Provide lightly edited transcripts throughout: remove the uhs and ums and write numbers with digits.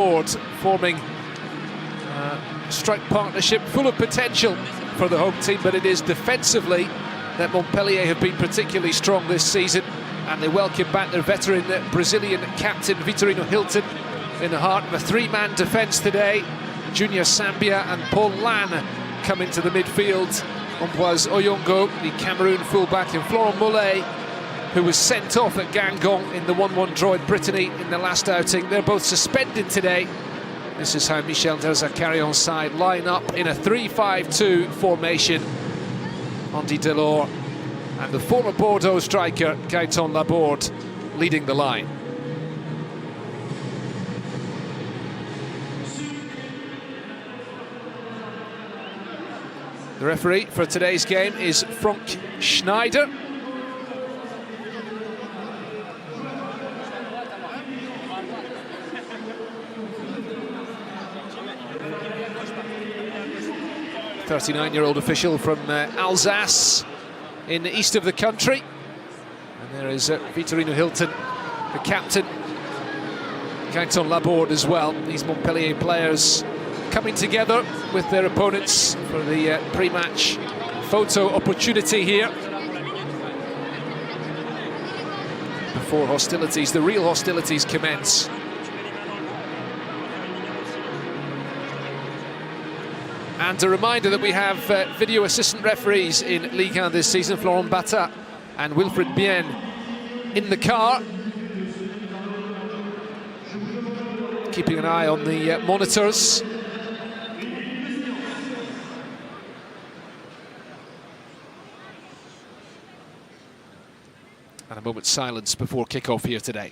board, forming a strike partnership full of potential for the home team, but it is defensively that Montpellier have been particularly strong this season, and they welcome back their veteran Brazilian captain Vitorino Hilton in the heart of a three-man defence today. Junior Sambia and Paul Lannes come into the midfield. Ambroise Oyongo, the Cameroon fullback, and Florent Mollet, who was sent off at Guingamp in the 1-1 draw at Brittany in the last outing. They're both suspended today. This is how Michel Delzaccarion's side line up in a 3-5-2 formation. Andy Delors and the former Bordeaux striker Gaëtan Laborde leading the line. The referee for today's game is Frank Schneider. A 39-year-old official from Alsace in the east of the country. And there is Vitorino Hilton, the captain. Gaëtan Laborde as well. These Montpellier players coming together with their opponents for the pre-match photo opportunity here before hostilities, the real hostilities, commence. And a reminder that we have video assistant referees in Ligue 1 this season, Florent Bata and Wilfried beIN in the car, keeping an eye on the monitors. And a moment's silence before kick-off here today.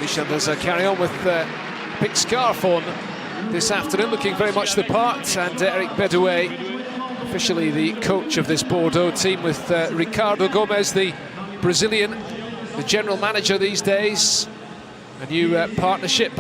Michel Delzacarion with a big scarf on this afternoon, looking very much the part, and Eric Bedouet, officially the coach of this Bordeaux team, with Ricardo Gomes, the Brazilian, the general manager these days. A new partnership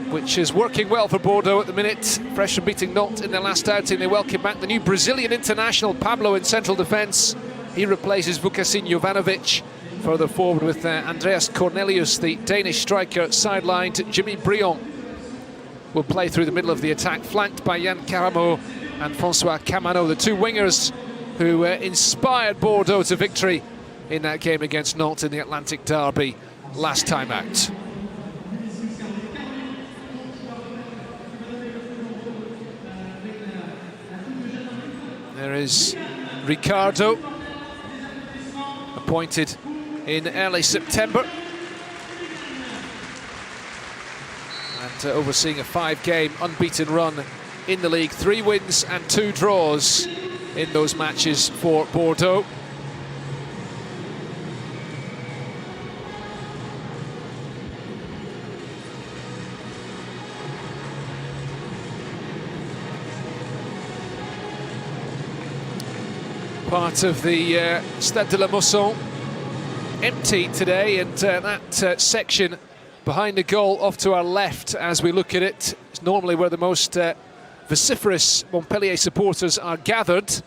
which is working well for Bordeaux at the minute. Fresh from beating Nantes in their last outing, they welcome back the new Brazilian international Pablo in central defence. He replaces Vukasin Jovanovic. Further forward with Andreas Cornelius, the Danish striker, sidelined. Jimmy Briand will play through the middle of the attack, flanked by Yann Caramo and Francois Camano, the two wingers who inspired Bordeaux to victory in that game against Nantes in the Atlantic Derby last time out. There is Ricardo, appointed in early September, and overseeing a 5-game unbeaten run in the league, 3 wins and 2 draws in those matches for Bordeaux. Part of the Stade de la Mosson empty today, and that section behind the goal off to our left as we look at it is normally where the most vociferous Montpellier supporters are gathered.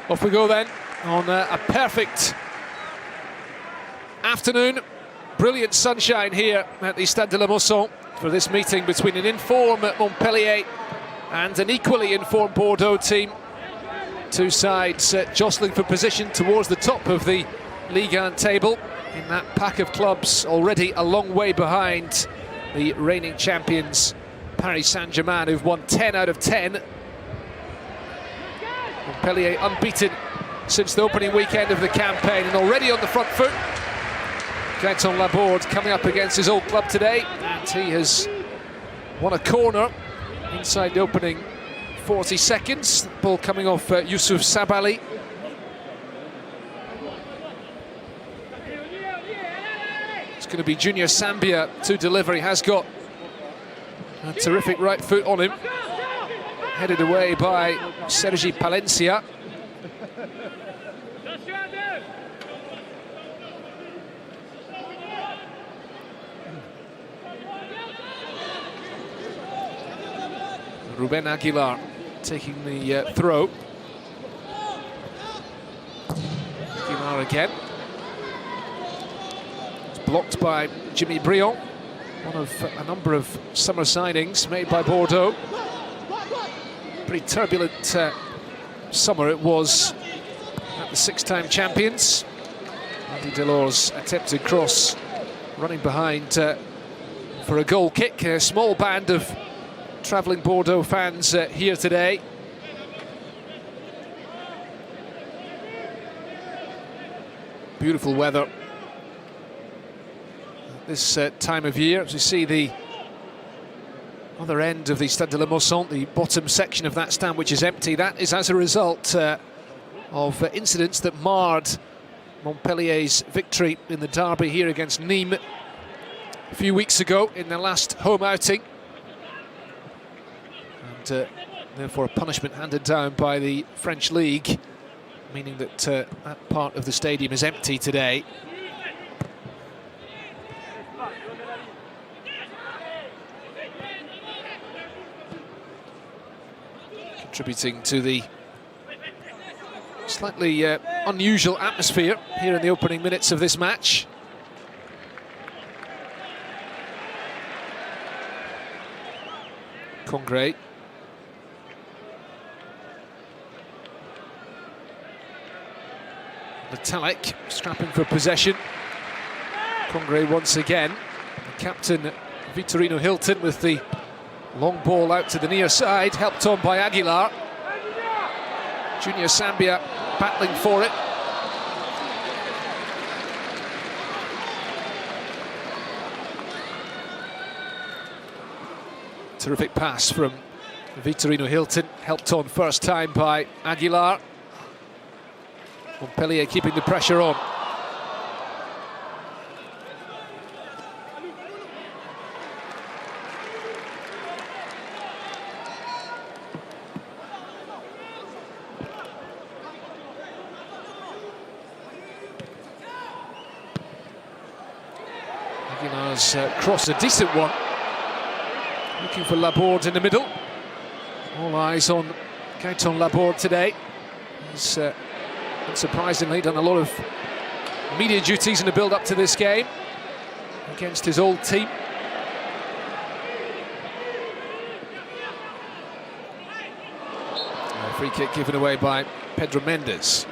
Off we go then on a perfect afternoon. Brilliant sunshine here at the Stade de la Mosson for this meeting between an in-form Montpellier and an equally informed Bordeaux team. Two sides jostling for position towards the top of the Ligue 1 table in that pack of clubs already a long way behind the reigning champions Paris Saint-Germain, who've won 10 out of 10. Montpellier unbeaten since the opening weekend of the campaign and already on the front foot. Gaëtan Laborde coming up against his old club today, and he has won a corner inside the opening 40 seconds. The ball coming off Youssouf Sabaly. It's going to be Junior Sambia to deliver. He has got a terrific right foot on him. Headed away by Sergi Palencia. Ruben Aguilar taking the throw. Aguilar again. It's blocked by Jimmy Briand, one of a number of summer signings made by Bordeaux. Pretty turbulent summer it was at the six-time champions. Andy Delors' attempted cross running behind for a goal kick. A small band of travelling Bordeaux fans here today. Beautiful weather this time of year, as we see the other end of the Stade de la Mosson, the bottom section of that stand which is empty. That is as a result of incidents that marred Montpellier's victory in the derby here against Nîmes a few weeks ago in their last home outing. And therefore a punishment handed down by the French League, meaning that that part of the stadium is empty today. Contributing to the slightly unusual atmosphere here in the opening minutes of this match. Congré. Metallic scrapping for possession. Congré once again. The captain Vitorino Hilton with the long ball out to the near side, helped on by Aguilar. Junior Sambia battling for it. Terrific pass from Vitorino Hilton, helped on first time by Aguilar. Montpellier keeping the pressure on. Aguilar's cross, a decent one. Looking for Laborde in the middle. All eyes on Gaëtan Laborde today. He's unsurprisingly done a lot of media duties in the build-up to this game against his old team. A free kick given away by Pedro Mendes.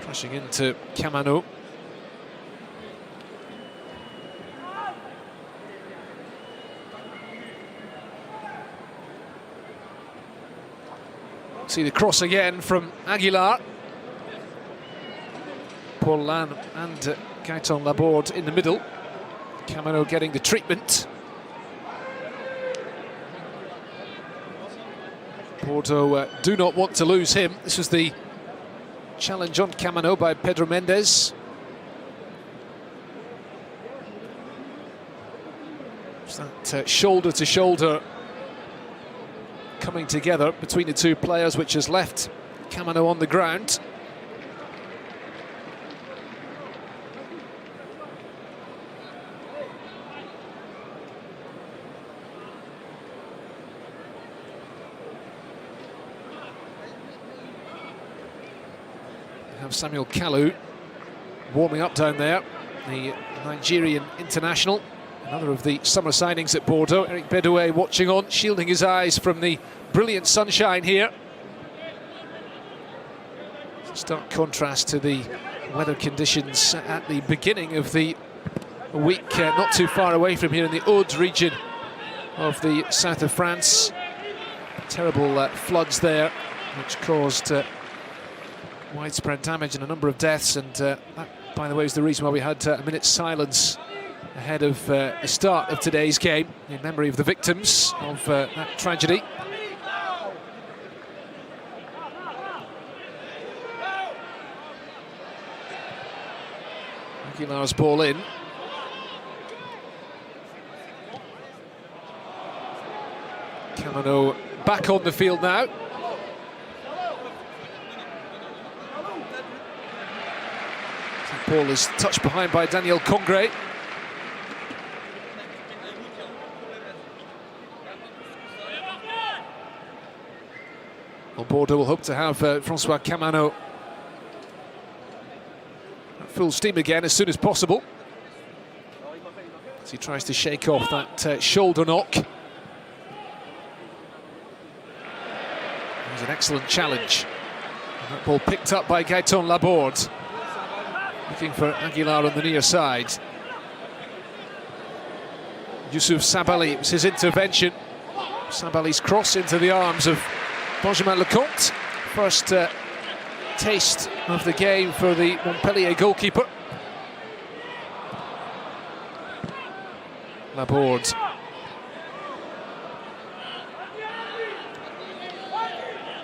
Crashing into Camano. See the cross again from Aguilar. Paul Lannes and Gaëtan Laborde in the middle. Camano getting the treatment. Bordeaux do not want to lose him. This was the challenge on Camano by Pedro Mendes. It's that shoulder to shoulder coming together between the two players, which has left Camano on the ground. have Samuel Kalu warming up down there, the Nigerian international, another of the summer signings at Bordeaux. Eric Bedouet watching on, shielding his eyes from the brilliant sunshine here. Stark contrast to the weather conditions at the beginning of the week, not too far away from here in the Aude region of the south of France. Terrible floods there, which caused widespread damage and a number of deaths, and that, by the way, is the reason why we had a minute's silence ahead of the start of today's game in memory of the victims of that tragedy. Aguilar's ball in. Camano back on the field now. The ball is touched behind by Daniel Congre. Well, Bordeaux will hope to have Francois Camano at full steam again as soon as possible, as he tries to shake off that shoulder knock. It was an excellent challenge. And that ball picked up by Gaëtan Laborde, looking for Aguilar on the near side. Youssouf Sabaly, it was his intervention. Sabaly's cross into the arms of Benjamin Lecomte. First taste of the game for the Montpellier goalkeeper. Laborde.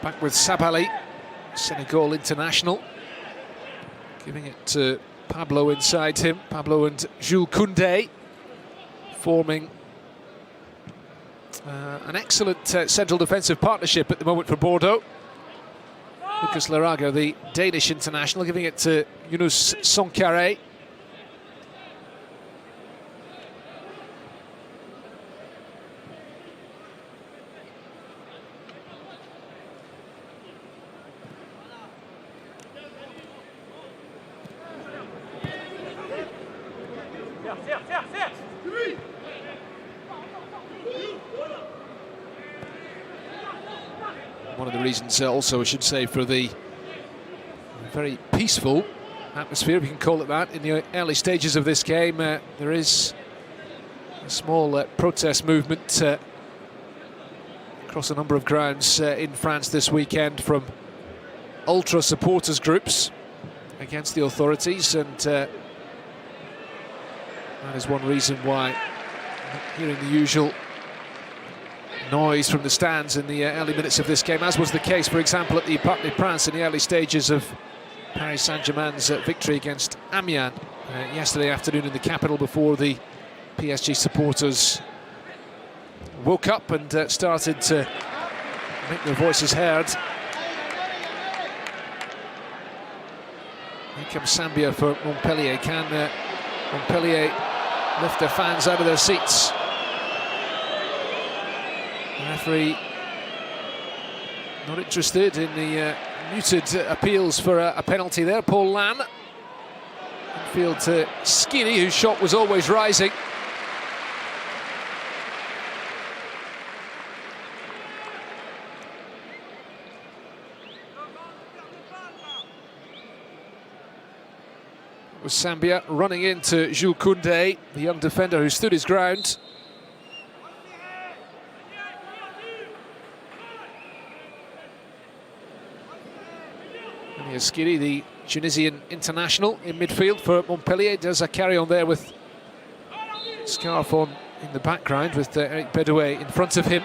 Back with Sabaly, Senegal international. Giving it to Pablo inside him. Pablo and Jules Koundé forming an excellent central defensive partnership at the moment for Bordeaux. Lucas Laraga, the Danish international, giving it to Younous Sankharé. One of the reasons also, I should say, for the very peaceful atmosphere, if you can call it that, in the early stages of this game. There is a small protest movement across a number of grounds in France this weekend from ultra supporters groups against the authorities, and that is one reason why not hearing the usual noise from the stands in the early minutes of this game, as was the case, for example, at the Parc des Princes in the early stages of Paris Saint-Germain's victory against Amiens yesterday afternoon in the capital, before the PSG supporters woke up and started to make their voices heard. Here comes Sambia for Montpellier. Can Montpellier lift their fans out of their seats? The referee not interested in the muted appeals for a penalty there. Paul Lann. Infield to Skiri, whose shot was always rising. It was Sambia running into Jules Koundé, the young defender who stood his ground. Skiri, the Tunisian international, in midfield for Montpellier, does a carry on there with scarf on in the background, with Eric Bedouet in front of him.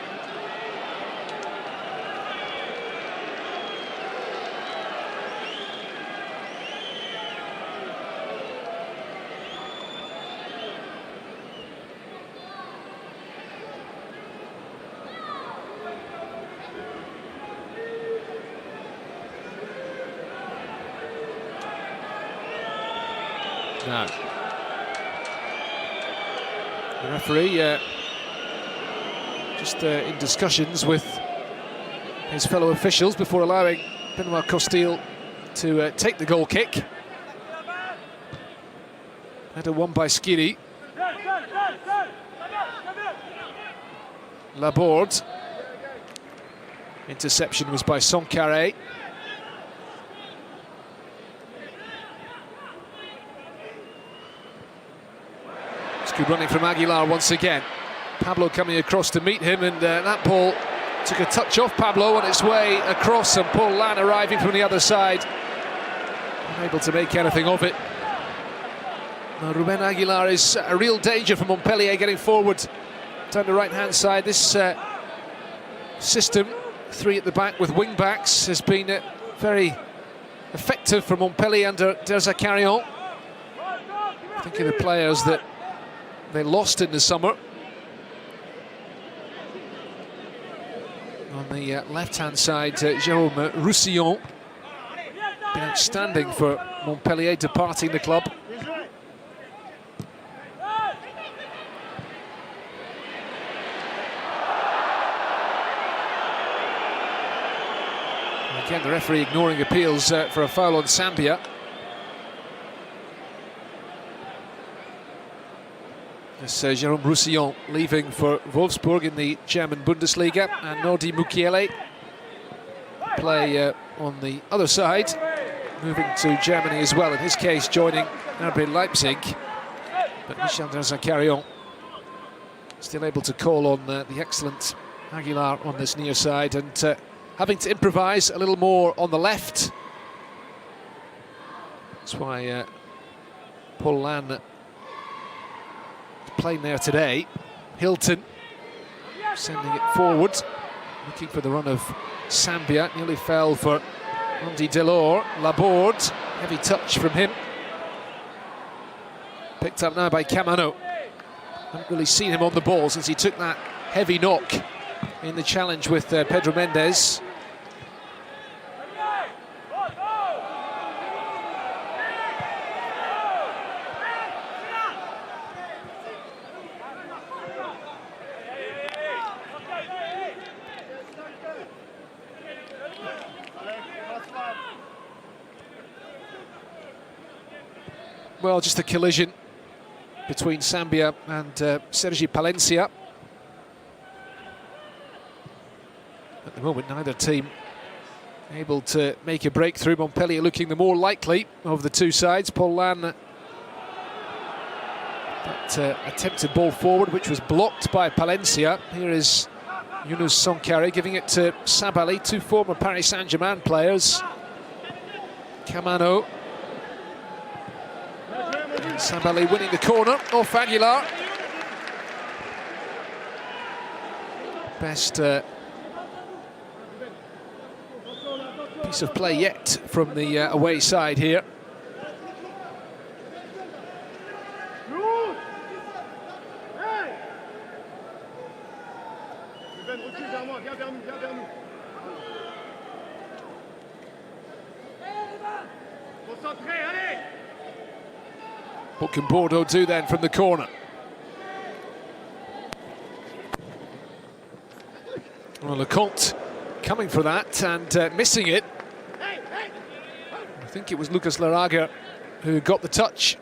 Now, the referee just in discussions with his fellow officials before allowing Benoit Costil to take the goal kick. Header won by Skiri. Laborde. Interception was by Sankharé. It's good running from Aguilar once again. Pablo coming across to meet him, and that ball took a touch off Pablo on its way across, and Paul Lann arriving from the other side, unable to make anything of it. Now, Ruben Aguilar is a real danger for Montpellier getting forward down the right-hand side. This system, 3 at the back with wing-backs, has been very effective for Montpellier under Derzakarian. Thinking of the players that they lost in the summer. On the left-hand side, Jérôme Roussillon, been outstanding for Montpellier, departing the club. Again, the referee ignoring appeals for a foul on Sambia. This Jérôme Roussillon leaving for Wolfsburg in the German Bundesliga, and Nordi Mukiele play on the other side, moving to Germany as well, in his case joining RB Leipzig. But Michel Derzakarian still able to call on the excellent Aguilar on this near side, and having to improvise a little more on the left. That's why Paul Lann is playing there today. Hilton sending it forward, looking for the run of Sambia. Nearly fell for Andy Delors. Laborde, heavy touch from him. Picked up now by Camano. Haven't really seen him on the ball since he took that heavy knock in the challenge with Pedro Mendes. Well, just a collision between Sambia and Sergi Palencia. At the moment, neither team able to make a breakthrough. Montpellier looking the more likely of the two sides. Paul Lann, that attempted ball forward, which was blocked by Palencia. Here is Younous Sankharé giving it to Sabali, 2 former Paris Saint-Germain players. Camano. Sabali winning the corner off Aguilar. Best piece of play yet from the away side here. What can Bordeaux do then from the corner? Well, Lecomte coming for that and missing it. I think it was Lucas Laraga who got the touch,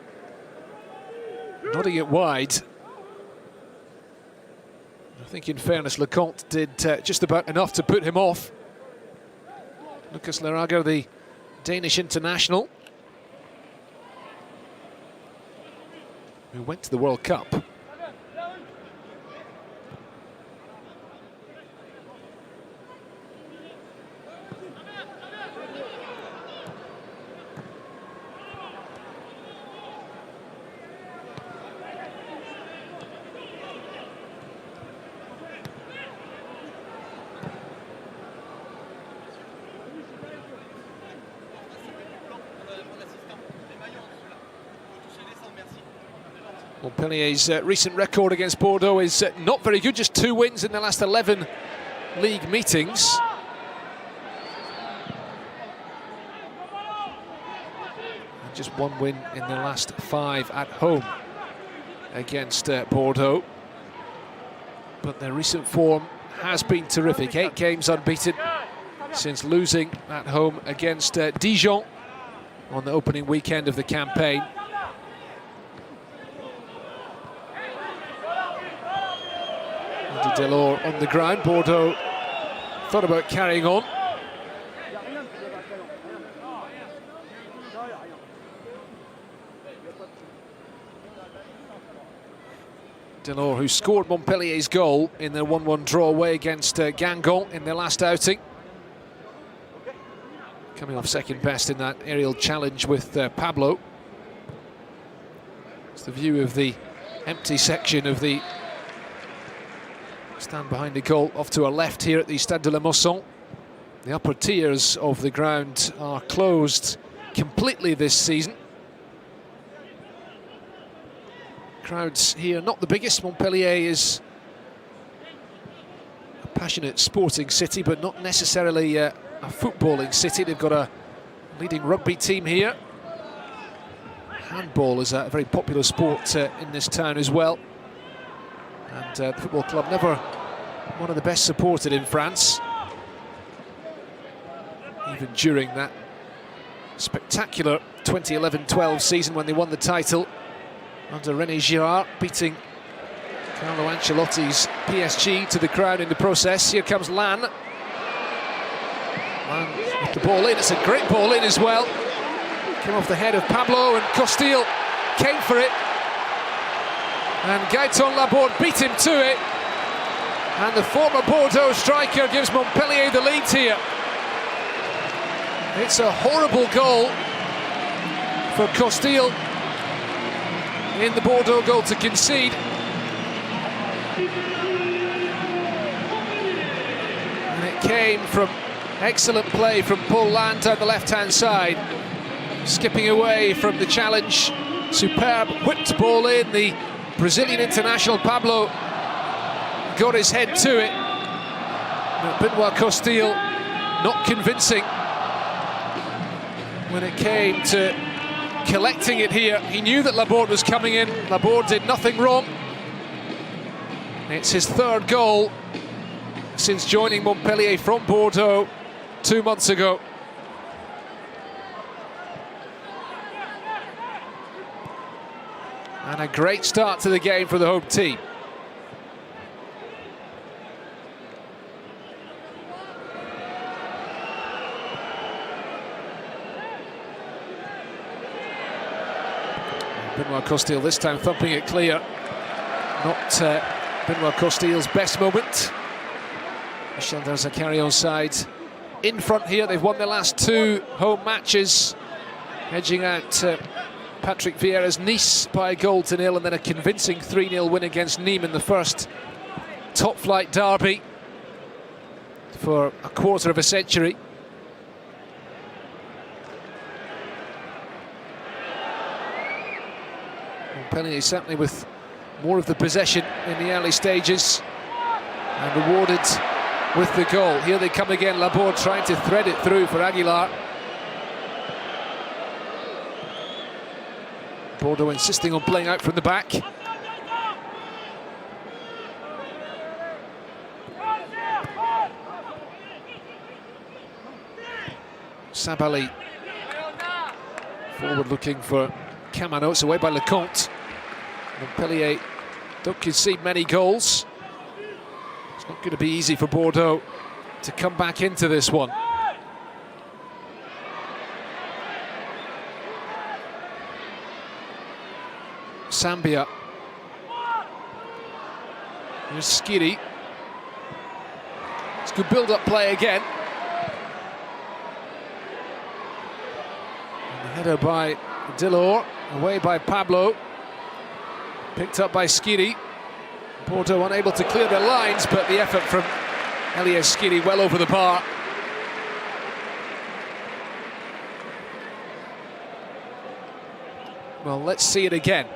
nodding it wide. I think, in fairness, Lecomte did just about enough to put him off. Lucas Laraga, the Danish international, who went to the World Cup. Montpellier's recent record against Bordeaux is not very good, just 2 wins in the last 11 league meetings. And just 1 win in the last 5 at home against Bordeaux. But their recent form has been terrific. 8 games unbeaten since losing at home against Dijon on the opening weekend of the campaign. Delors on the ground. Bordeaux thought about carrying on. Delors, who scored Montpellier's goal in their 1-1 draw away against Guingamp in their last outing. Coming off second best in that aerial challenge with Pablo. It's the view of the empty section of the stand behind the goal, off to our left here at the Stade de la Mosson. The upper tiers of the ground are closed completely this season. Crowds here, not the biggest. Montpellier is a passionate sporting city, but not necessarily a footballing city. They've got a leading rugby team here. Handball is a very popular sport in this town as well. And the football club, never one of the best supported in France. Even during that spectacular 2011-12 season when they won the title under René Girard, beating Carlo Ancelotti's PSG to the crowd in the process. Here comes Lan. Lan with the ball in. It's a great ball in as well. Came off the head of Pablo, and Costil came for it. And Gaëtan Laborde beat him to it. And the former Bordeaux striker gives Montpellier the lead here. It's a horrible goal for Costil in the Bordeaux goal to concede. And it came from excellent play from Paul Lan down the left-hand side. Skipping away from the challenge. Superb whipped ball in. The Brazilian international Pablo got his head to it. But Benoit Costil not convincing when it came to collecting it here. He knew that Laborde was coming in. Laborde did nothing wrong. It's his third goal since joining Montpellier from Bordeaux 2 months ago. And a great start to the game for the home team. Benoit Costil this time thumping it clear. Not Benoit Costil's best moment. Michel Darzacarian's side in front here. They've won their last 2 home matches, edging out Patrick Vieira's Nice by 1-0, and then a convincing 3-0 win against Nîmes in the first top-flight derby for a quarter of a century. Montpellier certainly with more of the possession in the early stages and rewarded with the goal. Here they come again, Laborde trying to thread it through for Aguilar. Bordeaux insisting on playing out from the back. Sabali forward looking for Camano. It's away by Lecomte. Montpellier don't concede many goals. It's not going to be easy for Bordeaux to come back into this one. Sambia. Here's Skiri. It's good build-up play again. And the header by Delors, away by Pablo. Picked up by Skiri. Bordeaux unable to clear their lines, but the effort from Elias Skiri well over the bar. Well, let's see it again.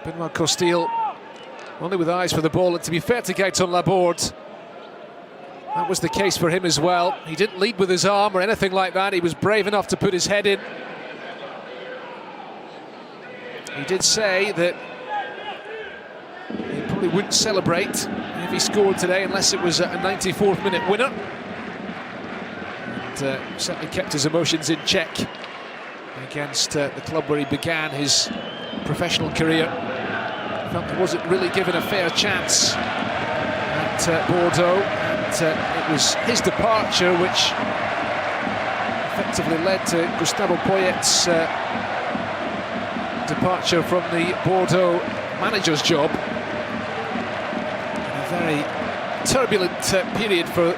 Benoit Costil only with eyes for the ball, and to be fair to Gaëtan Laborde, that was the case for him as well. He didn't lead with his arm or anything like that. He was brave enough to put his head in. He did say that he probably wouldn't celebrate if he scored today unless it was a 94th minute winner. And certainly kept his emotions in check against the club where he began his professional career. Felt he wasn't really given a fair chance at Bordeaux, and it was his departure which effectively led to Gustavo Poyet's departure from the Bordeaux manager's job. A very turbulent period for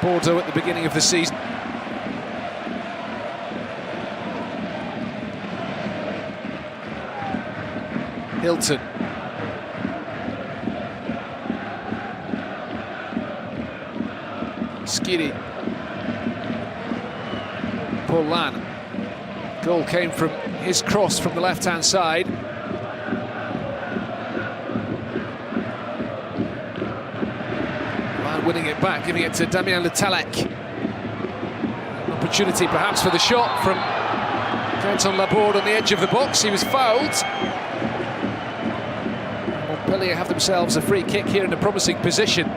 Bordeaux at the beginning of the season. Hilton. Skiri. Paulin. Goal came from his cross from the left-hand side. Paulin winning it back, giving it to Damien Le Tallec. An opportunity perhaps for the shot from Quentin Laborde on the edge of the box. He was fouled. Montpellier have themselves a free kick here in a promising position.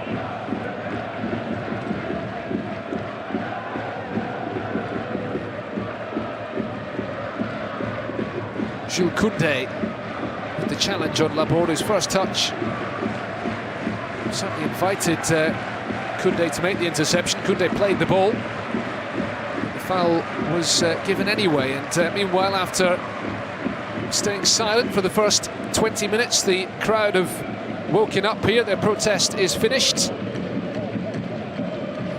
Jules Koundé with the challenge on Laborde, his first touch. Certainly invited Koundé to make the interception. Koundé played the ball. The foul was given anyway, and meanwhile, after staying silent for the first 20 minutes, the crowd have woken up here. Their protest is finished.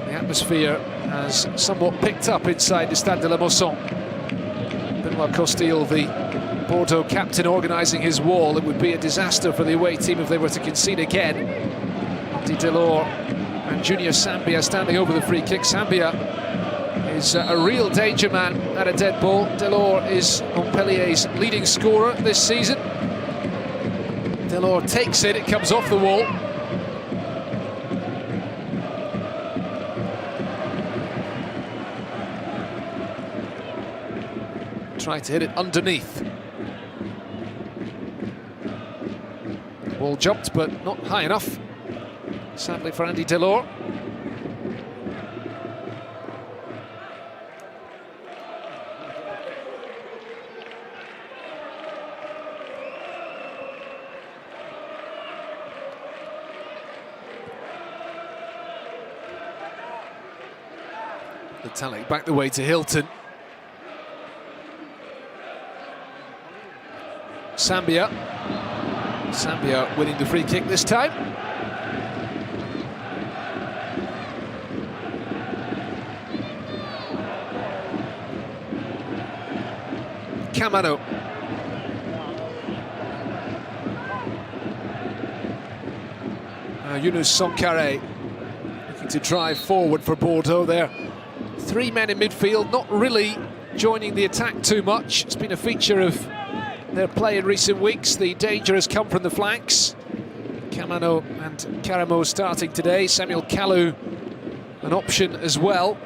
The atmosphere has somewhat picked up inside the Stade de la Mosson. Benoit Costil, the Bordeaux captain, organising his wall. It would be a disaster for the away team if they were to concede again. Andy Delors and Junior Sambia standing over the free kick. Sambia is a real danger man at a dead ball. Delors is Montpellier's leading scorer this season. Delors takes it, it comes off the wall. Trying to hit it underneath. Ball jumped, but not high enough, sadly, for Andy Delors. The Tallec back the way to Hilton. Sambia winning the free kick this time. Camano. Younous Sankharé looking to drive forward for Bordeaux there. Three men in midfield, not really joining the attack too much. It's been a feature of their play in recent weeks. The danger has come from the flanks. Camano and Caramo starting today. Samuel Kalou an option as well.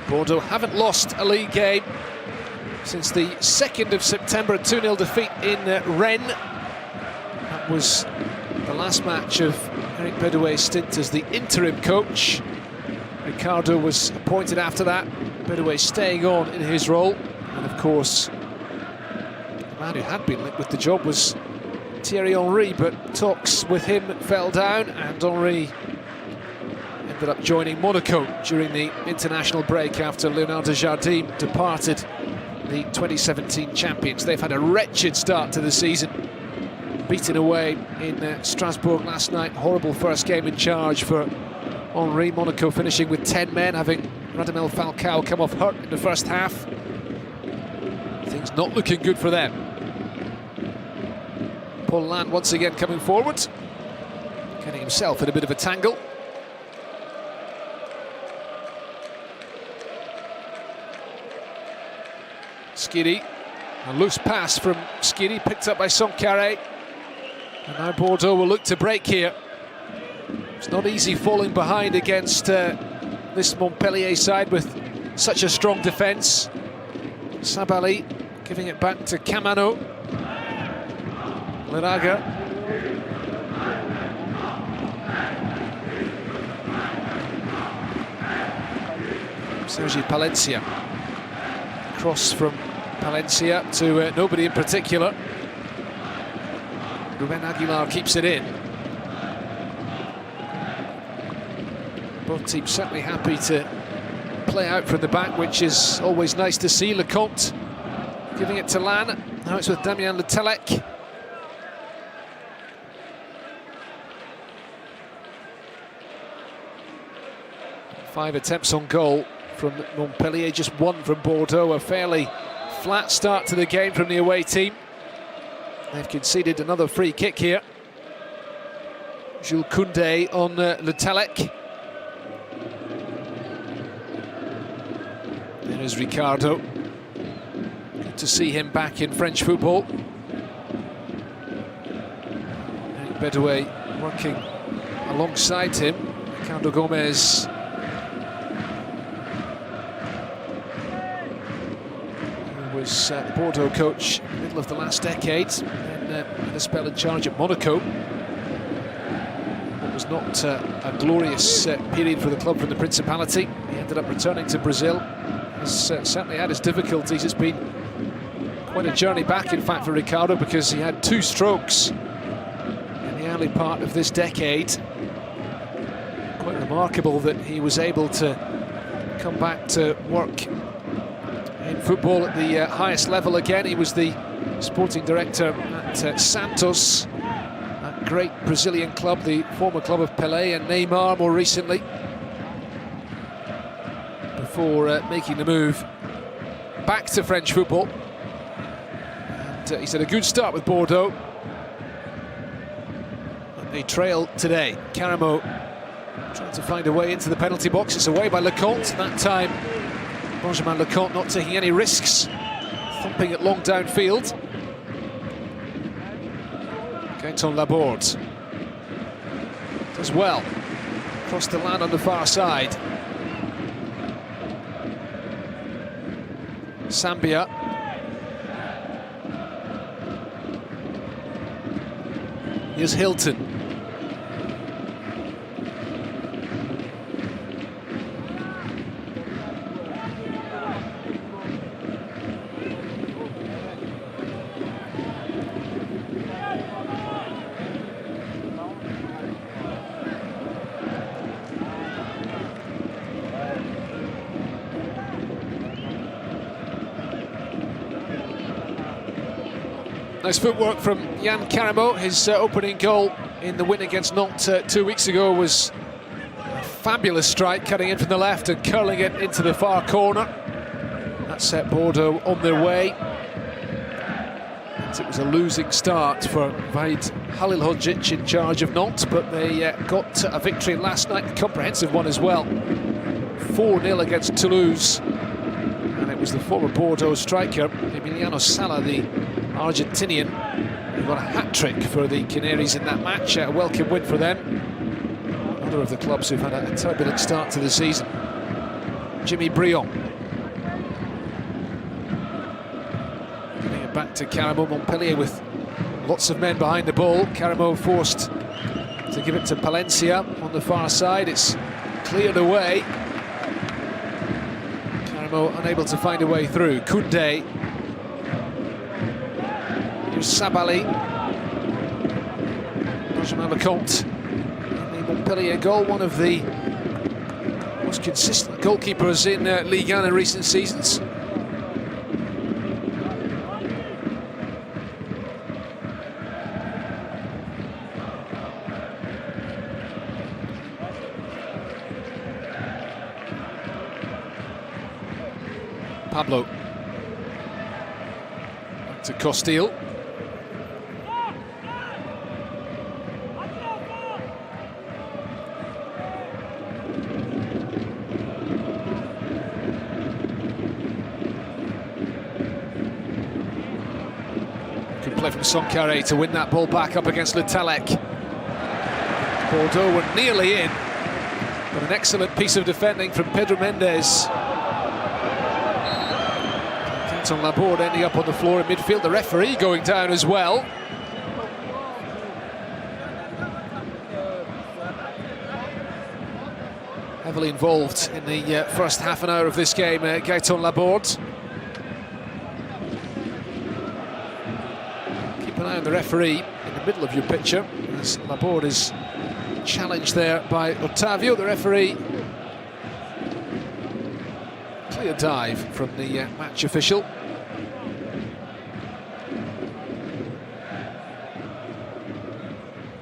Bordeaux haven't lost a league game since the 2nd of September, a 2-0 defeat in Rennes. That was the last match of Eric Bedouet's stint as the interim coach. Ricardo was appointed after that, Bedouet staying on in his role. And of course, the man who had been linked with the job was Thierry Henry, but talks with him fell down, and Henry ended up joining Monaco during the international break after Leonard Desjardins departed, the 2017 champions. They've had a wretched start to the season, beaten away in Strasbourg last night. Horrible first game in charge for Henry. Monaco finishing with 10 men, having Radamel Falcao come off hurt in the first half. Things not looking good for them. Paulin once again coming forward, getting himself in a bit of a tangle. Skiri, a loose pass from Skiri, picked up by Sankharé. And now Bordeaux will look to break here. It's not easy falling behind against this Montpellier side with such a strong defence. Sabali giving it back to Camano. Liraga. Sergi Palencia. Cross from Palencia to nobody in particular. Ruben Aguilar keeps it in. Both teams certainly happy to play out from the back, which is always nice to see. Lecomte giving it to Lan. Now it's with Damien Letelec. Five attempts on goal from Montpellier, just one from Bordeaux. A fairly flat start to the game from the away team. They've conceded another free kick here. Jules Koundé on Letelec. There is Ricardo. Good to see him back in French football. Eric Bedoué working alongside him. Ricardo Gomez. Who was the Bordeaux coach in the middle of the last decade, and had a spell in charge at Monaco. It was not a glorious period for the club from the Principality. He ended up returning to Brazil. Has certainly had his difficulties. It's been quite a journey back, in fact, for Ricardo, because he had 2 strokes in the early part of this decade. Quite remarkable that he was able to come back to work in football at the highest level again. He was the sporting director at Santos, that great Brazilian club, the former club of Pelé and Neymar more recently, before making the move back to French football. And he's had a good start with Bordeaux. And they trail today. Caramo trying to find a way into the penalty box. It's away by Lecomte. That time, Benjamin Lecomte not taking any risks, thumping it long downfield. Gaëtan Laborde does well. Across the land on the far side. Sambia. Here's Hilton. Nice footwork from Yann Caramo. His opening goal in the win against Nantes 2 weeks ago was a fabulous strike, cutting in from the left and curling it into the far corner. That set Bordeaux on their way. And it was a losing start for Vahid Halilhodžić in charge of Nantes, but they got a victory last night, a comprehensive one as well. 4-0 against Toulouse. And it was the former Bordeaux striker, Emiliano Sala, the Argentinian, who got a hat-trick for the Canaries in that match. A welcome win for them. Another of the clubs who've had a turbulent start to the season. Jimmy Briand. Giving it back to Caramo. Montpellier with lots of men behind the ball. Caramo forced to give it to Palencia on the far side. It's cleared away. Caramo unable to find a way through. Koundé. Sabali, Benjamin Lecomte, the Montpellier goal, one of the most consistent goalkeepers in Ligue 1 in recent seasons. Pablo, back to Costile. Play from Soncaré to win that ball back up against Letelec. Bordeaux were nearly in, but an excellent piece of defending from Pedro Mendes. Gaëtan Laborde ending up on the floor in midfield. The referee going down as well. Heavily involved in the first half an hour of this game, Gaëtan Laborde. Keep an eye on the referee in the middle of your picture, as Laborde is challenged there by Otavio. The referee, clear dive from the match official.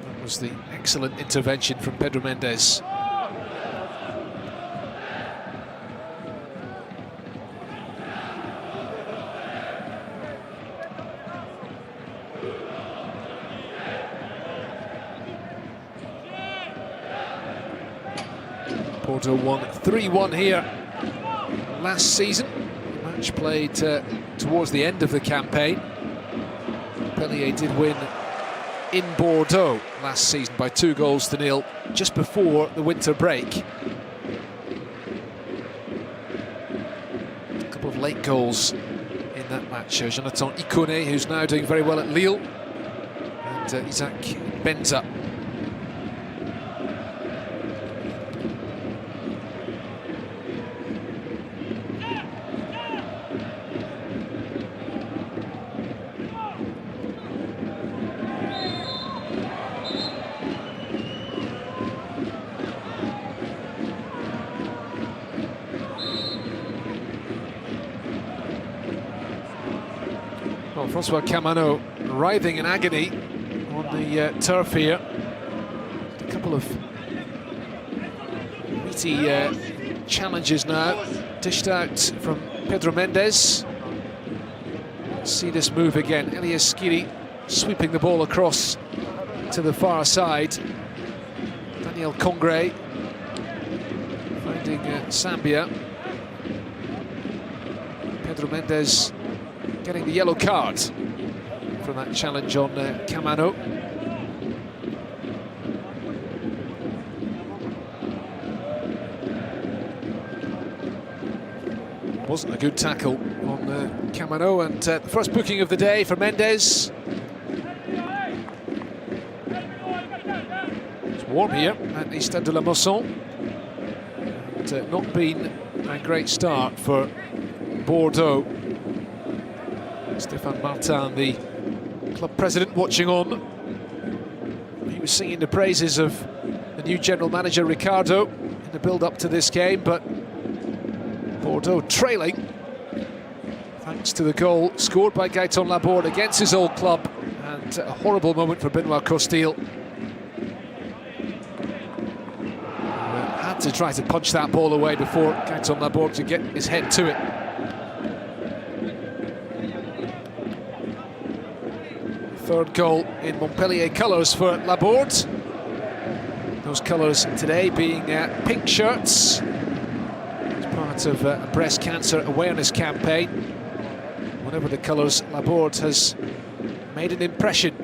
That was the excellent intervention from Pedro Mendes. Bordeaux won 3-1 here last season. The match played towards the end of the campaign. Montpellier did win in Bordeaux last season by 2-0 just before the winter break. A couple of late goals in that match. Jonathan Ikone, who's now doing very well at Lille, and Isaac Benza. Well, Francois Camano writhing in agony on the turf here. A couple of meaty challenges now, dished out from Pedro Mendes. Let's see this move again. Elias Skiri sweeping the ball across to the far side. Daniel Congre finding Sambia. Pedro Mendes getting the yellow card from that challenge on Camano. Wasn't a good tackle on Camano, and the first booking of the day for Mendes. It's warm here at the Stade de la Mosson. And, not been a great start for Bordeaux. Stéphane Martin, the club president, watching on. He was singing the praises of the new general manager Ricardo in the build-up to this game, but Bordeaux trailing thanks to the goal scored by Gaëtan Laborde against his old club, and a horrible moment for Benoit Costil. Had to try to punch that ball away before Gaëtan Laborde could get his head to it. Third goal in Montpellier colours for Laborde. Those colours today being pink shirts as part of a breast cancer awareness campaign. Whatever the colours, Laborde has made an impression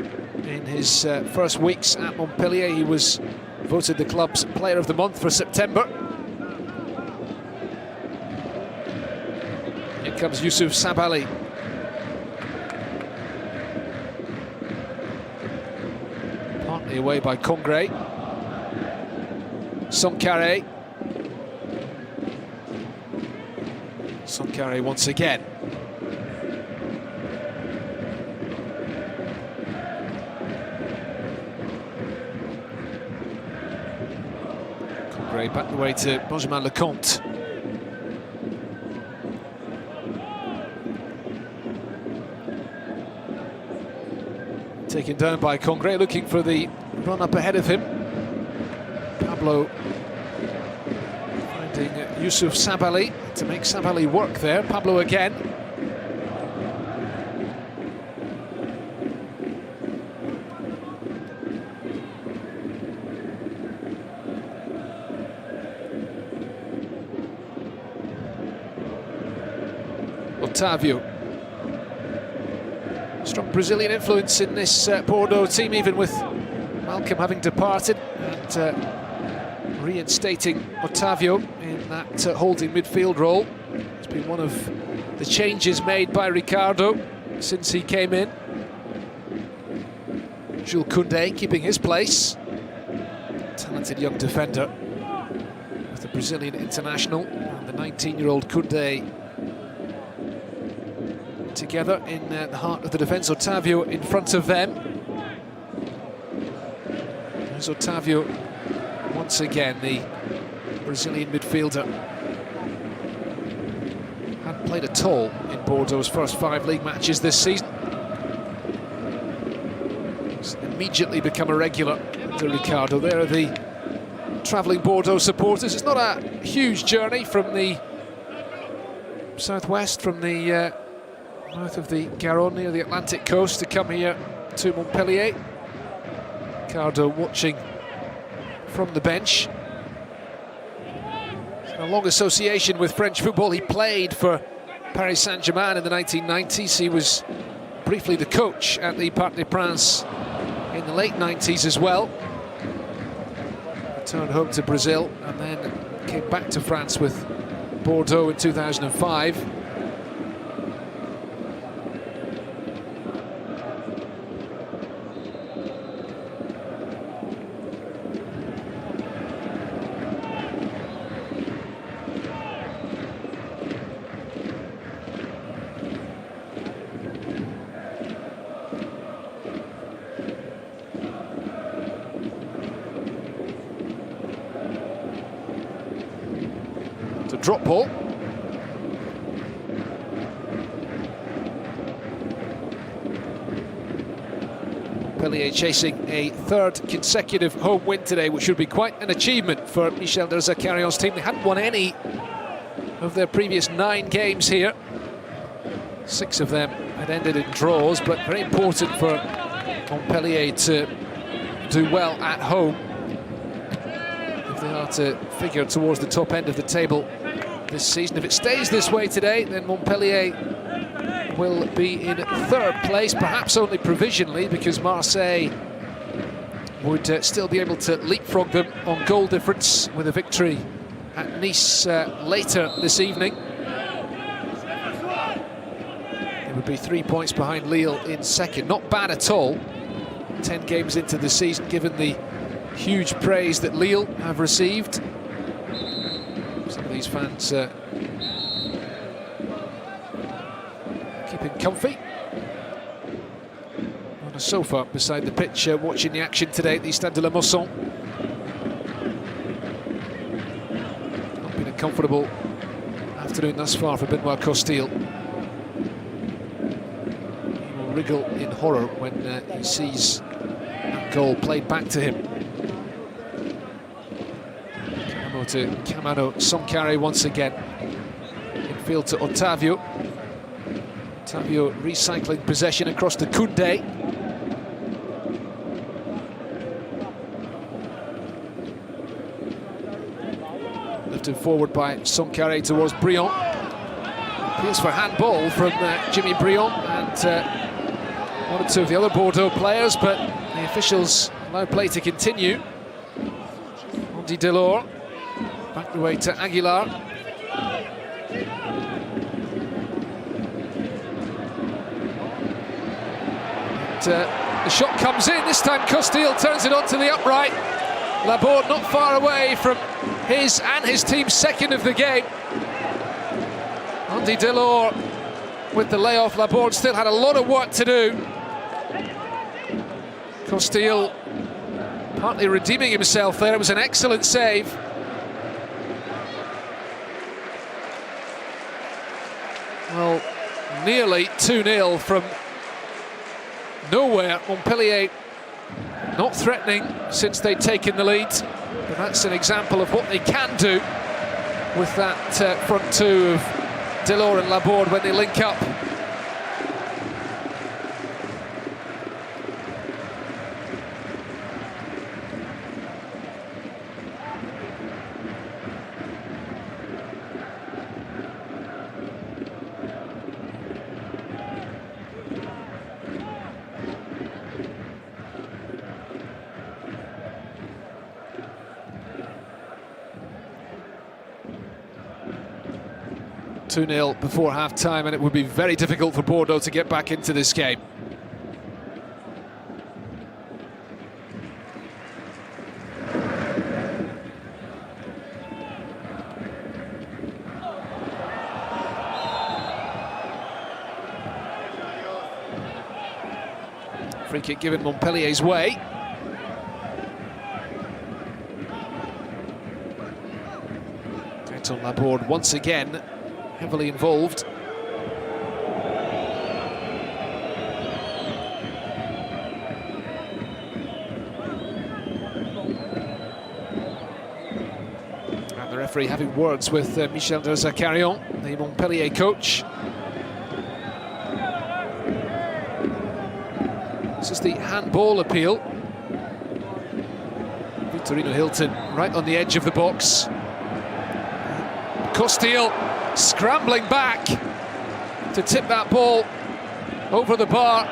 in his first weeks at Montpellier. He was voted the club's Player of the Month for September. Here comes Youssouf Sabaly. Away by Congre. Sankharé. Sankharé once again. Congre back the way to Benjamin Lecomte. Taken down by Congre, looking for the run up ahead of him. Pablo finding Youssouf Sabaly to make Sabaly work there. Pablo again. Otavio. Strong Brazilian influence in this Bordeaux team, even with Malcolm having departed, and reinstating Otavio in that holding midfield role. It's been one of the changes made by Ricardo since he came in. Jules Koundé keeping his place. Talented young defender with the Brazilian international and the 19-year-old Koundé together in the heart of the defence. Otávio in front of them. There's Otávio once again, the Brazilian midfielder. Hadn't played at all in Bordeaux's first 5 league matches this season. He's immediately become a regular to Ricardo. There are the travelling Bordeaux supporters. It's not a huge journey from the southwest, from the north of the Garonne, near the Atlantic coast, to come here to Montpellier. Ricardo watching from the bench. A long association with French football. He played for Paris Saint-Germain in the 1990s. He was briefly the coach at the Parc des Princes in the late 90s as well. Returned home to Brazil and then came back to France with Bordeaux in 2005. Drop ball. Montpellier chasing a 3rd consecutive home win today, which would be quite an achievement for Michel de Zaccarion's team. They hadn't won any of their previous 9 games here. 6 of them had ended in draws, but very important for Montpellier to do well at home if they are to figure towards the top end of the table this season. If it stays this way today, then Montpellier will be in 3rd place, perhaps only provisionally, because Marseille would still be able to leapfrog them on goal difference with a victory at Nice later this evening. It would be 3 points behind Lille in 2nd. Not bad at all. 10 games into the season, given the huge praise that Lille have received. Some of these fans keeping comfy on a sofa beside the pitch, watching the action today at the Stade de la Mosson. Not been a comfortable afternoon thus far for Benoit Costil. He will wriggle in horror when he sees that goal played back to him. To Kamano Sonkare once again. Infield to Otávio. Otávio recycling possession across to Koundé. Lifted forward by Sonkare towards Briand. Appeals for handball from Jimmy Briand and 1 or 2 of the other Bordeaux players, but the officials allow play to continue. Andy Delors. Back the way to Aguilar. And, the shot comes in. This time Costil turns it onto the upright. Laborde not far away from his and his team's 2nd of the game. Andy Delors with the layoff. Laborde still had a lot of work to do. Costil partly redeeming himself there. It was an excellent save. Well, nearly 2-0 from nowhere. Montpellier not threatening since they'd taken the lead, but that's an example of what they can do with that front 2 of Delors and Laborde when they link up. 2-0 before half-time, and it would be very difficult for Bordeaux to get back into this game. Free kick given Montpellier's way. On Laborde once again heavily involved. And the referee having words with Michel de Zakarian, the Montpellier coach. This is the handball appeal. Victorino Hilton right on the edge of the box. Costil scrambling back to tip that ball over the bar.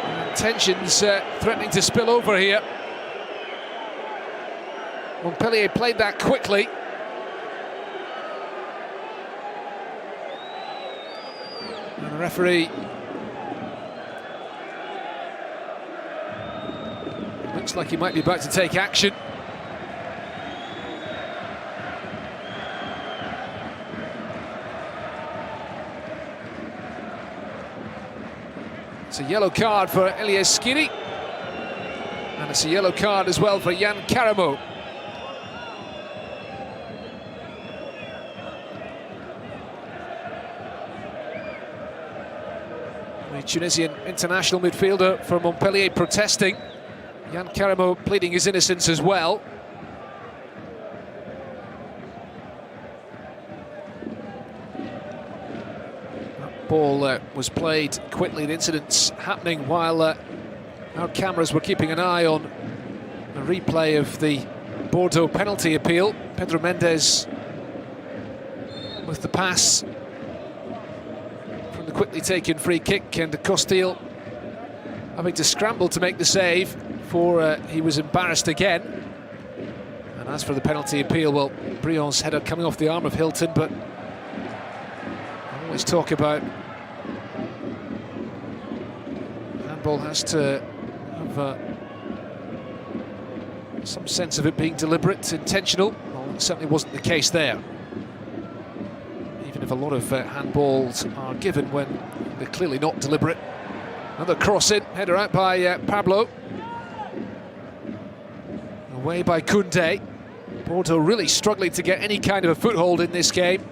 And tensions threatening to spill over here. Montpellier played that quickly. And the referee looks like he might be about to take action. It's a yellow card for Elias Skiri, and it's a yellow card as well for Yann Caramo. The Tunisian international midfielder for Montpellier protesting. Yann Caramo pleading his innocence as well. Ball was played quickly. The incident's happening while our cameras were keeping an eye on a replay of the Bordeaux penalty appeal. Pedro Mendes with the pass from the quickly taken free kick, and Costil having to scramble to make the save before he was embarrassed again. And as for the penalty appeal, well, Brion's header coming off the arm of Hilton, but I always talk about handball has to have some sense of it being deliberate, intentional. Well, that certainly wasn't the case there. Even if a lot of handballs are given when they're clearly not deliberate. Another cross in, header out by Pablo. Away by Koundé. Bordeaux really struggling to get any kind of a foothold in this game.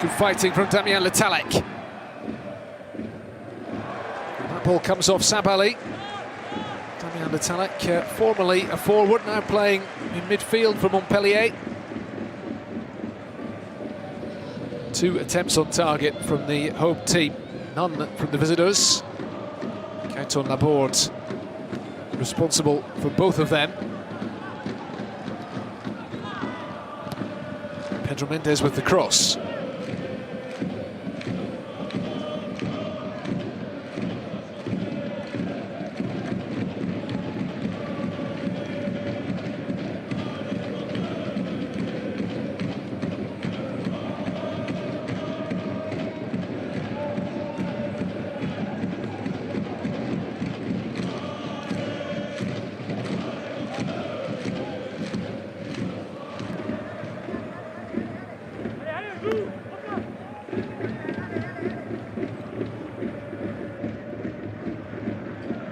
Good fighting from Damien Le Tallec. That ball comes off Sabali. Damien Le Tallec, formerly a forward, now playing in midfield for Montpellier. 2 attempts on target from the home team, none from the visitors. Canton Laborde responsible for both of them. Pedro Mendes with the cross.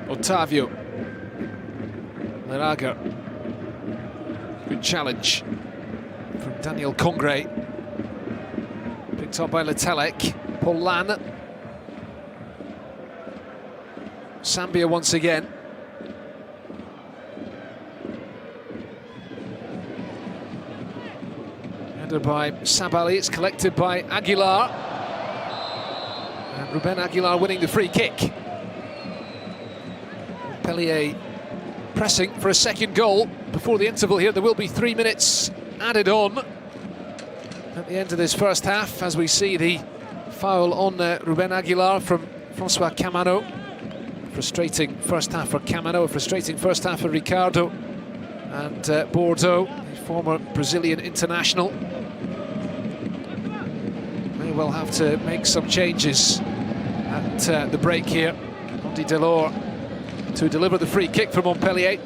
Otavio Leraga, good challenge from Daniel Congre, picked up by Le Tallec. Paul Lann, Sambia once again. Header by Sabali, it's collected by Aguilar, and Ruben Aguilar winning the free kick. Montpellier pressing for a second goal before the interval here. There will be 3 minutes added on at the end of this first half as we see the foul on Ruben Aguilar from Francois Camano. Frustrating first half for Camano, a frustrating first half for Ricardo. And Bordeaux, the former Brazilian international, may well have to make some changes at the break here. Andy Delors to deliver the free kick for Montpellier.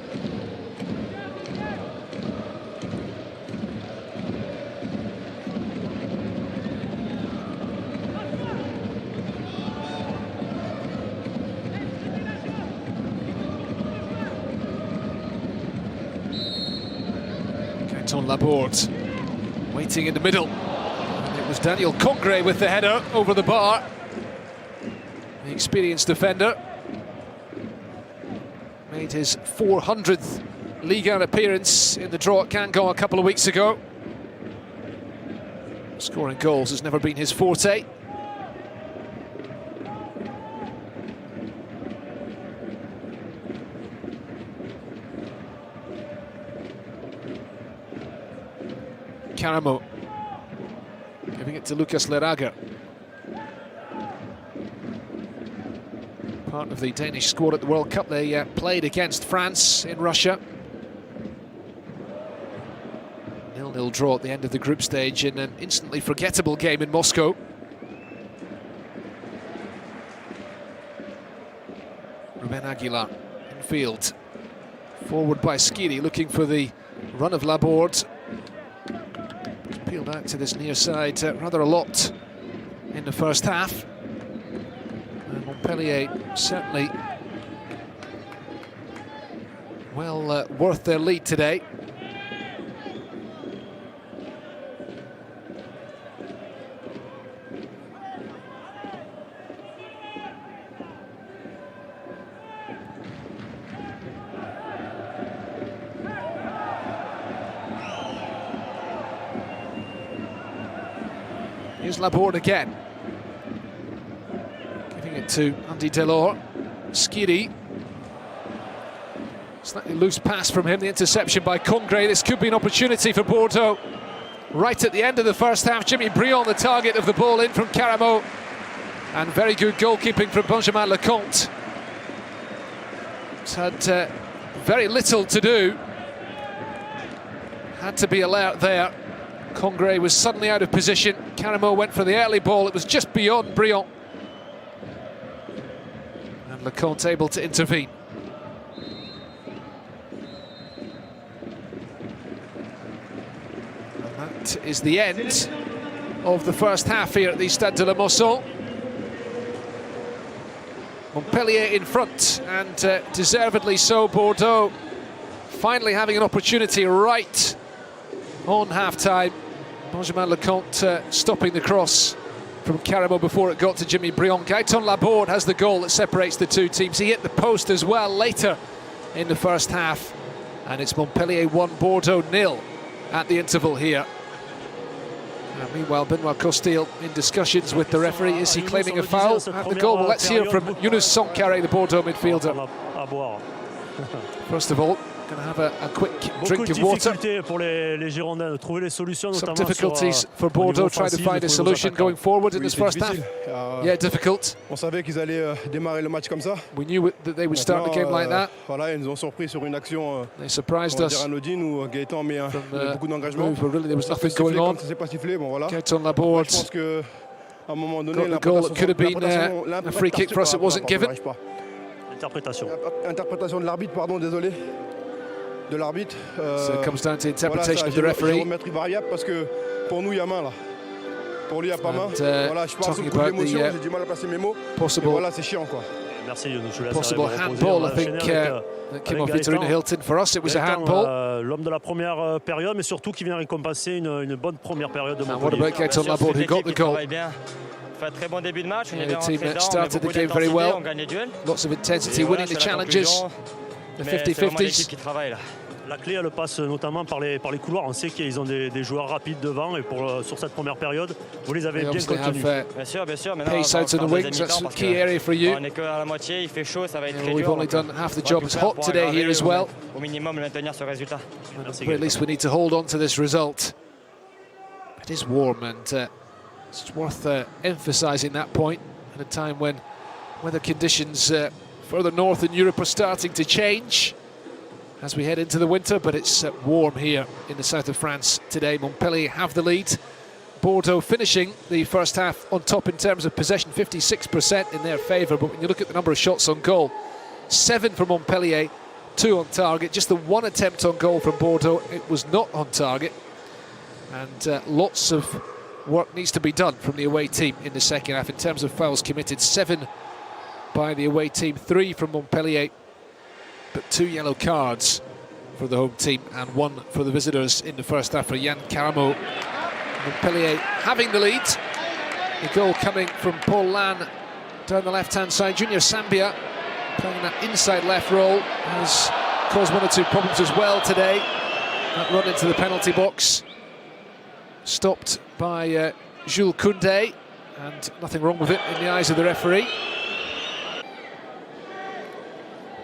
Laborde waiting in the middle. And it was Daniel Congre with the header over the bar. The experienced defender made his 400th Ligue 1 appearance in the draw at Guingamp a couple of weeks ago. Scoring goals has never been his forte. Caramo giving it to Lucas Lerager. Part of the Danish squad at the World Cup. They played against France in Russia. 0-0 draw at the end of the group stage in an instantly forgettable game in Moscow. Ruben Aguilar in field. Forward by Skiri, looking for the run of Laborde. Peeled out to this near side rather a lot in the first half. And Montpellier certainly well worth their lead today. Here's Laborde again, giving it to Andy Delors. Skiri, slightly loose pass from him, the interception by Congre. This could be an opportunity for Bordeaux. Right at the end of the first half, Jimmy Briand the target of the ball in from Caramo. And very good goalkeeping from Benjamin Lecomte. It's had very little to do. Had to be alert there. Congre was suddenly out of position. Caramo went for the early ball. It was just beyond Briand. And Lecomte able to intervene. And that is the end of the first half here at the Stade de la Mosson. Montpellier in front, and deservedly so. Bordeaux finally having an opportunity right on half-time. Benjamin Lecomte stopping the cross from Caramo before it got to Jimmy Briand. Gaëtan Laborde has the goal that separates the two teams. He hit the post as well later in the first half. And it's Montpellier 1, Bordeaux 0 at the interval here. Meanwhile, Benoit Costil in discussions with the referee. Is he claiming a foul at the goal? Well, let's hear from Younous Sankharé, the Bordeaux midfielder. First of all, going to have a quick drink of water. Some difficulties for Bordeaux trying to find a solution going forward in this first half. Yeah, difficult. We knew that they would start the game like that. They surprised us from the move where really there was nothing going on. Gaëtan Laborde got the goal that could have been a free kick for us. It wasn't given. Interprétation de l'arbitre, pardon, désolé. De l'arbitre. So it comes down to interpretation of the referee. Parce que pour nous il y a main là. Pour lui il y a pas main. Voilà, je pense beaucoup d'émotion, j'ai du mal à placer mes mots. Voilà, c'est chiant quoi. Merci Younous. Possible handball, I think, that came off Vitorino Hilton. For us, it was a handball. L'homme de la première période, mais surtout qui vient récompenser une bonne première période de Montpellier. What about Gaëtan Laborde, who got the goal? Fait un très bon début de match. The team that started the game very well. Lots of intensity, winning the challenges. The 50-50s. La clé, elle passe notamment par les couloirs. On sait qu'ils ont des joueurs rapides devant, et sur cette première période, vous les avez bien contenus. Bien sûr. Pace out to the wings, that's a key area for you. On est qu'à la moitié, il fait chaud, ça va être très dur. We've only done half the job. It's hot today here as well. Au minimum, maintenir ce résultat. But at least we need to hold on to this result. It is warm, and It's worth emphasising that point at a time when weather conditions further north in Europe are starting to change as we head into the winter, but it's warm here in the south of France today. Montpellier have the lead. Bordeaux finishing the first half on top in terms of possession, 56% in their favour, but when you look at the number of shots on goal, 7 for Montpellier, 2 on target. Just the one attempt on goal from Bordeaux, it was not on target. And lots of work needs to be done from the away team in the second half in terms of fouls committed. 7 by the away team, 3 from Montpellier, but 2 yellow cards for the home team and 1 for the visitors in the first half for Yann Caramo. Montpellier having the lead. The goal coming from Paul Lannes down the left-hand side. Junior Sambia playing that inside left role has caused 1 or 2 problems as well today. That run into the penalty box stopped by Jules Koundé, and nothing wrong with it in the eyes of the referee.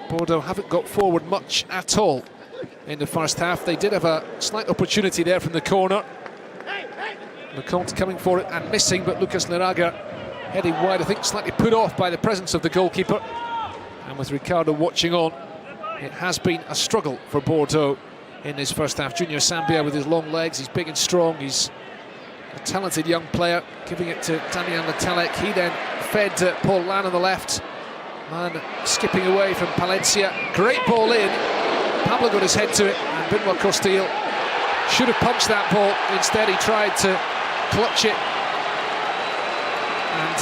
Bordeaux haven't got forward much at all in the first half. They did have a slight opportunity there from the corner. Lecomte coming for it and missing, but Lucas Leraga heading wide, I think slightly put off by the presence of the goalkeeper. And with Ricardo watching on, it has been a struggle for Bordeaux in this first half. Junior Sambia with his long legs, he's big and strong, he's a talented young player, giving it to Damian Letalek. He then fed Paul Lannes on the left. Man skipping away from Palencia. Great ball in. Pablo got his head to it, and Benoit Costil should have punched that ball. Instead, he tried to clutch it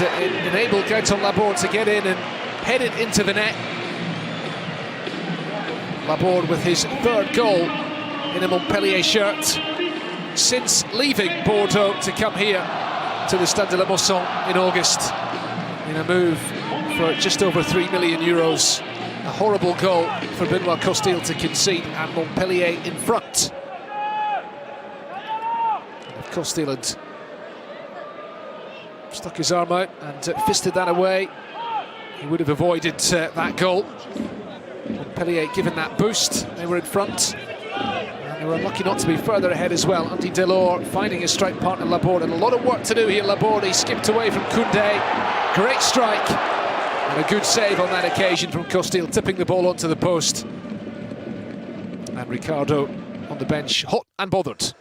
and enable Gaëtan Laborde to get in and head it into the net. Laborde with his 3rd goal in a Montpellier shirt since leaving Bordeaux to come here to the Stade de la Mosson in August in a move for just over €3 million. A horrible goal for Benoit Costil to concede, and Montpellier in front. If Costil had stuck his arm out and fisted that away, he would have avoided that goal. Montpellier given that boost, they were in front. And they were unlucky not to be further ahead as well. Andy Delors finding his strike partner Laborde, and a lot of work to do here. Laborde, he skipped away from Koundé. Great strike. And a good save on that occasion from Costil, tipping the ball onto the post. And Ricardo on the bench, hot and bothered.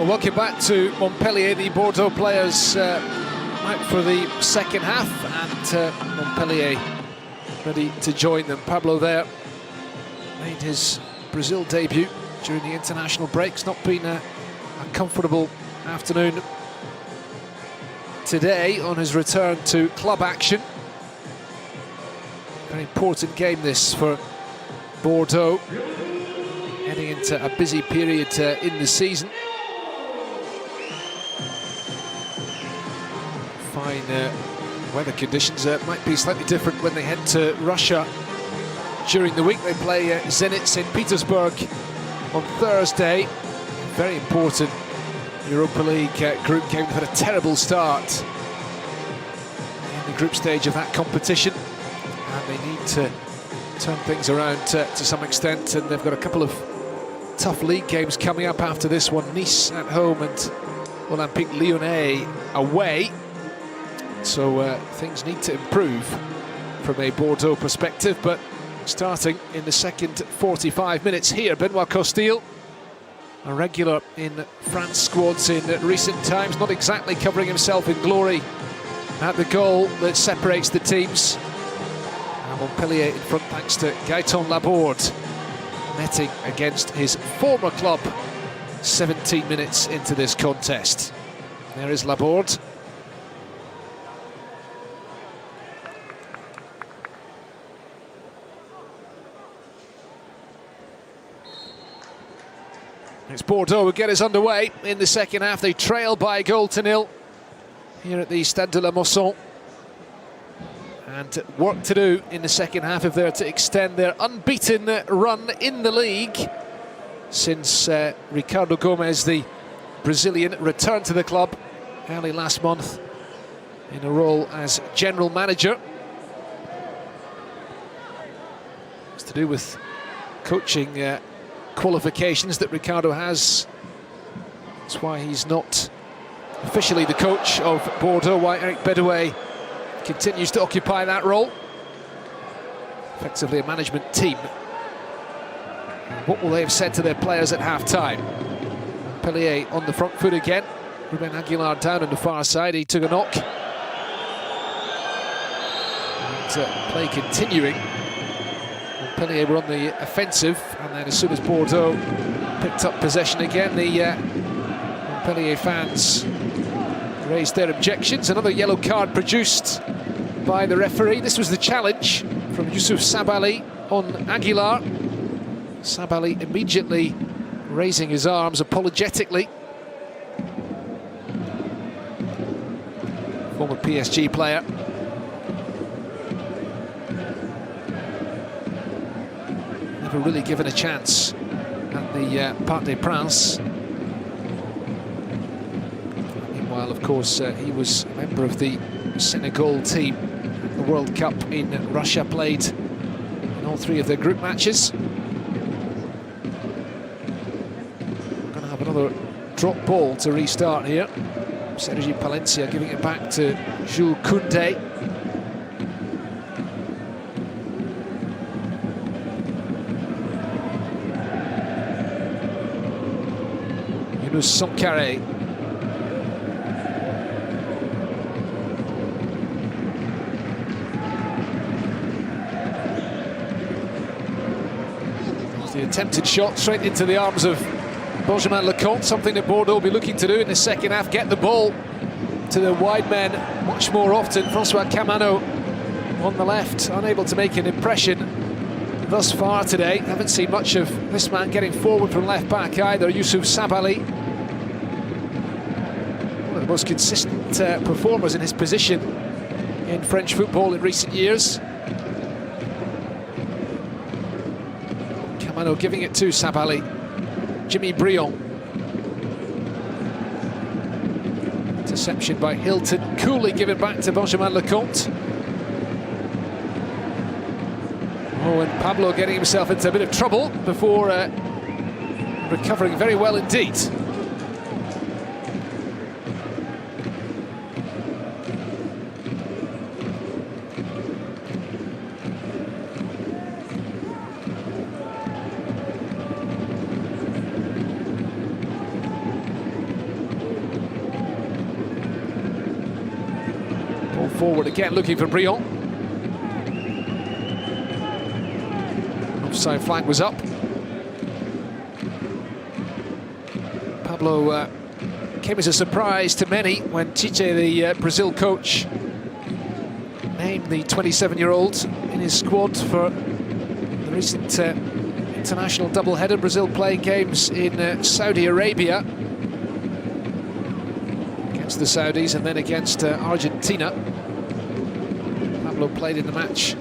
Well, welcome back to Montpellier. The Bordeaux players out for the second half, and Montpellier ready to join them. Pablo there made his Brazil debut during the international break. It's not been a comfortable afternoon today on his return to club action. Very important game this for Bordeaux, heading into a busy period in the season. Fine weather conditions might be slightly different when they head to Russia during the week. They play Zenit St. Petersburg on Thursday. Very important Europa League group game. They've had a terrible start in the group stage of that competition, and they need to turn things around to some extent, and they've got a couple of tough league games coming up after this one. Nice at home and Olympique Lyonnais away. So things need to improve from a Bordeaux perspective, but starting in the second 45 minutes here, Benoit Costil, a regular in France squads in recent times, not exactly covering himself in glory at the goal that separates the teams. Montpellier in front thanks to Gaëtan Laborde, netting against his former club 17 minutes into this contest. There is Laborde. It's Bordeaux who get us underway in the second half. They trail by a goal to nil here at the Stade de la Mosson. And work to do in the second half if they're to extend their unbeaten run in the league since Ricardo Gomes, the Brazilian, returned to the club early last month in a role as general manager. It's to do with coaching qualifications that Ricardo has. That's why he's not officially the coach of Bordeaux, why Eric Bedouet continues to occupy that role. Effectively a management team. What will they have said to their players at half-time? Montpellier on the front foot again. Ruben Aguilar down on the far side, he took a knock. And play continuing. Montpellier were on the offensive, and then as soon as Bordeaux picked up possession again, the Montpellier fans raised their objections. Another yellow card produced by the referee. This was the challenge from Youssouf Sabaly on Aguilar. Sabaly immediately raising his arms apologetically. Former PSG player. Never really given a chance at the Parc des Princes. Meanwhile, of course, he was a member of the Senegal team at the World Cup in Russia, played in all three of their group matches. We're going to have another drop ball to restart here. Sergi Palencia giving it back to Jules Koundé. Yunus Sankharé. The attempted shot straight into the arms of Benjamin Lecomte, something that Bordeaux will be looking to do in the second half, get the ball to the wide men much more often. Francois Camano on the left, unable to make an impression thus far today. Haven't seen much of this man getting forward from left back either, Youssouf Sabaly. One of the most consistent performers in his position in French football in recent years. Camano giving it to Sabaly. Jimmy Briand. Interception by Hilton. Coolly given back to Benjamin Lecomte. Oh, and Pablo getting himself into a bit of trouble before recovering very well indeed. Forward again, looking for Briand. Offside flag was up. Pablo came as a surprise to many when Tite, the Brazil coach, named the 27-year-old in his squad for the recent international double-header. Brazil playing games in Saudi Arabia against the Saudis and then against Argentina. Pablo played in the match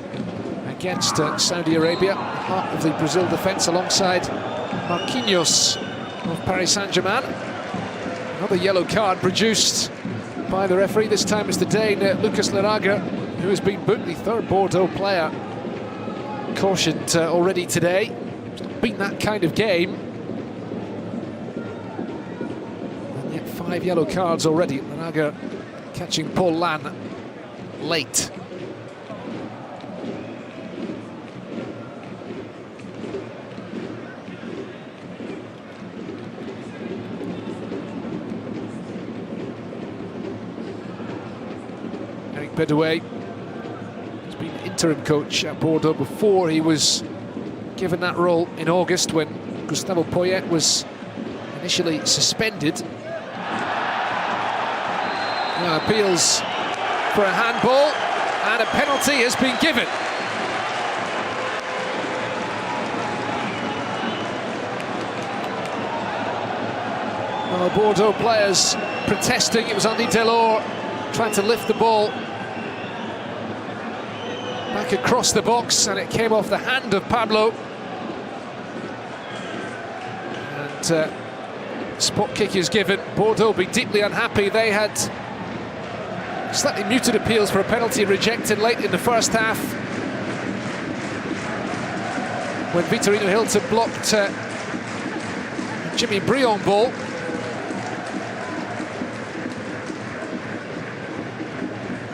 against Saudi Arabia, part of the Brazil defence alongside Marquinhos of Paris Saint-Germain. Another yellow card produced by the referee. This time it's the Dane Lucas Lerager, who has been booked, the third Bordeaux player cautioned already today. It's not been that kind of game. And yet 5 yellow cards already. Lerager catching Paul Lannes late. Bedouet has been interim coach at Bordeaux before he was given that role in August when Gustavo Poyet was initially suspended. Now appeals for a handball and a penalty has been given. Well, the Bordeaux players protesting. It was Andy Delors trying to lift the ball back across the box, and it came off the hand of Pablo. And spot kick is given. Bordeaux be deeply unhappy. They had slightly muted appeals for a penalty rejected late in the first half when Vitorino Hilton blocked Jimmy Briand ball.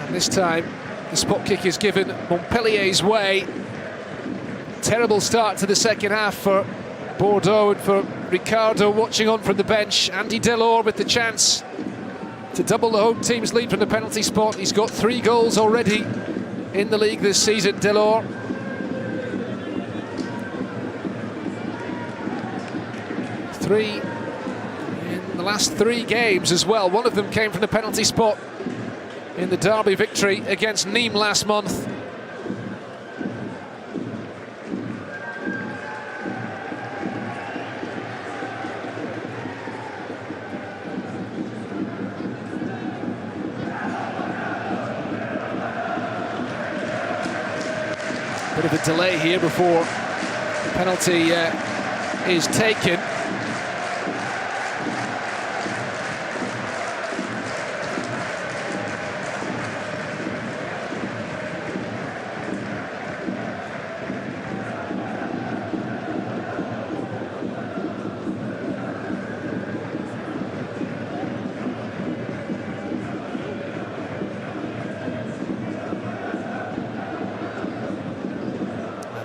And this time the spot kick is given Montpellier's way. Terrible start to the second half for Bordeaux and for Ricardo watching on from the bench. Andy Delors with the chance to double the home team's lead from the penalty spot. He's got 3 goals already in the league this season, Delors. Three in the last 3 games as well. One of them came from the penalty spot in the derby victory against Nîmes last month. Bit of a delay here before the penalty is taken.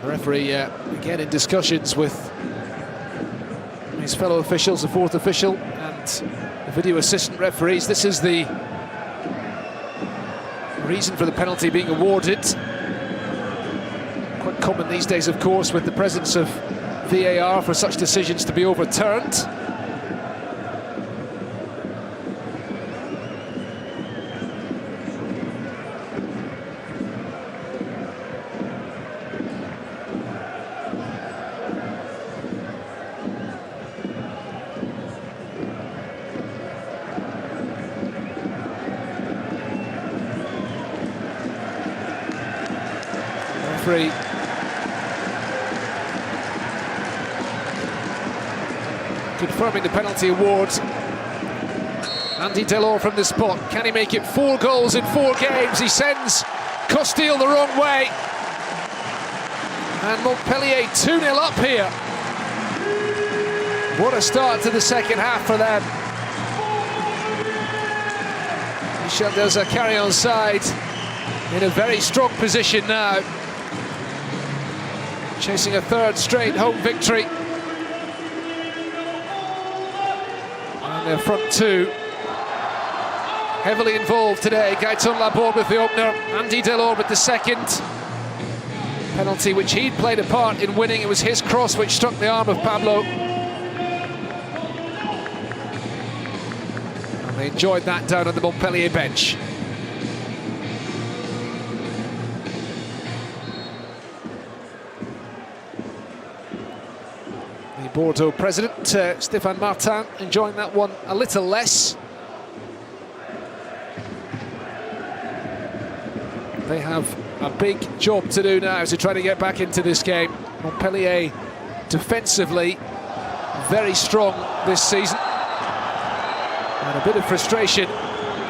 Referee again in discussions with his fellow officials, the 4th official and the video assistant referees. This is the reason for the penalty being awarded. Quite common these days, of course, with the presence of VAR for such decisions to be overturned. Referee confirming the penalty award. Andy Delors from the spot. Can he make it 4 goals in 4 games? He sends Costille the wrong way. And Montpellier 2-0 up here. What a start to the second half for them. Michel Del Zaccarion's side in a very strong position now, chasing a 3rd straight home victory. And their front 2 heavily involved today. Gaëtan Laborde with the opener, Andy Delors with the second. Penalty which he'd played a part in winning. It was his cross which struck the arm of Pablo. And they enjoyed that down on the Montpellier bench. The Bordeaux president, Stéphane Martin, enjoying that one a little less. They have a big job to do now to try to get back into this game. Montpellier defensively very strong this season. And a bit of frustration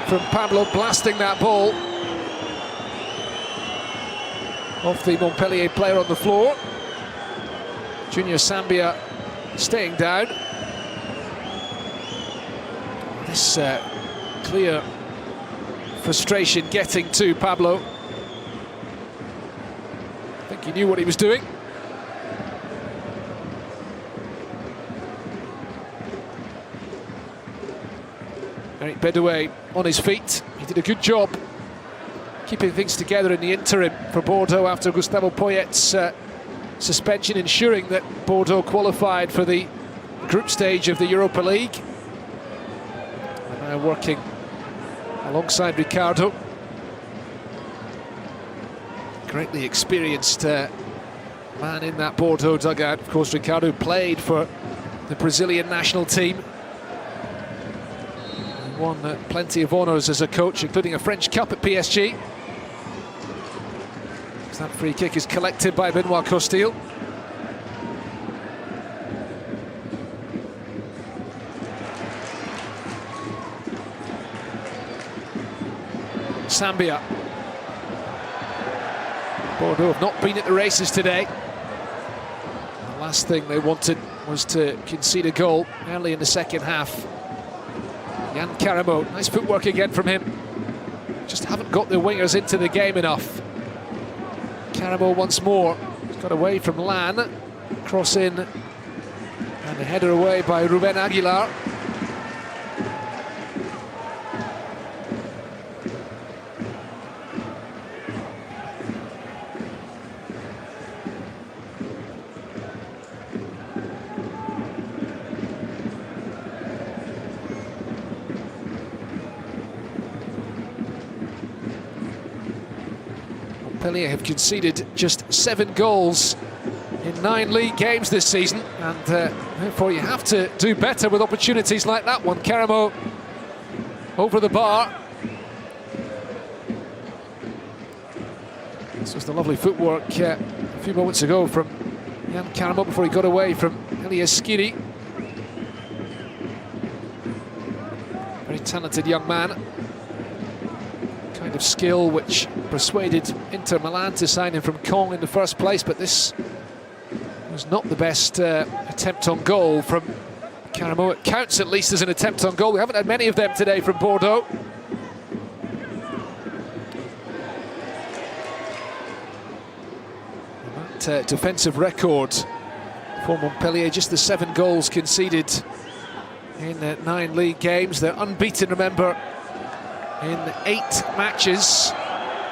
from Pablo blasting that ball off the Montpellier player on the floor. Junior Sambia staying down. This clear frustration getting to Pablo. I think he knew what he was doing. Eric Bedouet on his feet. He did a good job keeping things together in the interim for Bordeaux after Gustavo Poyet's suspension, ensuring that Bordeaux qualified for the group stage of the Europa League. And now working alongside Ricardo. Greatly experienced man in that Bordeaux dugout. Of course, Ricardo played for the Brazilian national team. He won plenty of honours as a coach, including a French Cup at PSG. That free kick is collected by Benoit Costil. Sambia. Bordeaux have not been at the races today. The last thing they wanted was to concede a goal early in the second half. Yann Caramo, nice footwork again from him. Just haven't got the wingers into the game enough. Caramo once more, got away from Lan, cross in, and a header away by Ruben Aguilar. Montpellier have conceded just 7 goals in 9 league games this season, and therefore you have to do better with opportunities like that one. Caramo over the bar. This was the lovely footwork a few moments ago from Yann Caramo before he got away from Elias Skiri. Very talented young man. Kind of skill which persuaded Inter Milan to sign him from Caen in the first place, but this was not the best attempt on goal from Caramo. It counts at least as an attempt on goal. We haven't had many of them today from Bordeaux. And that defensive record for Montpellier, just the 7 goals conceded in 9 league games. They're unbeaten, remember, in 8 matches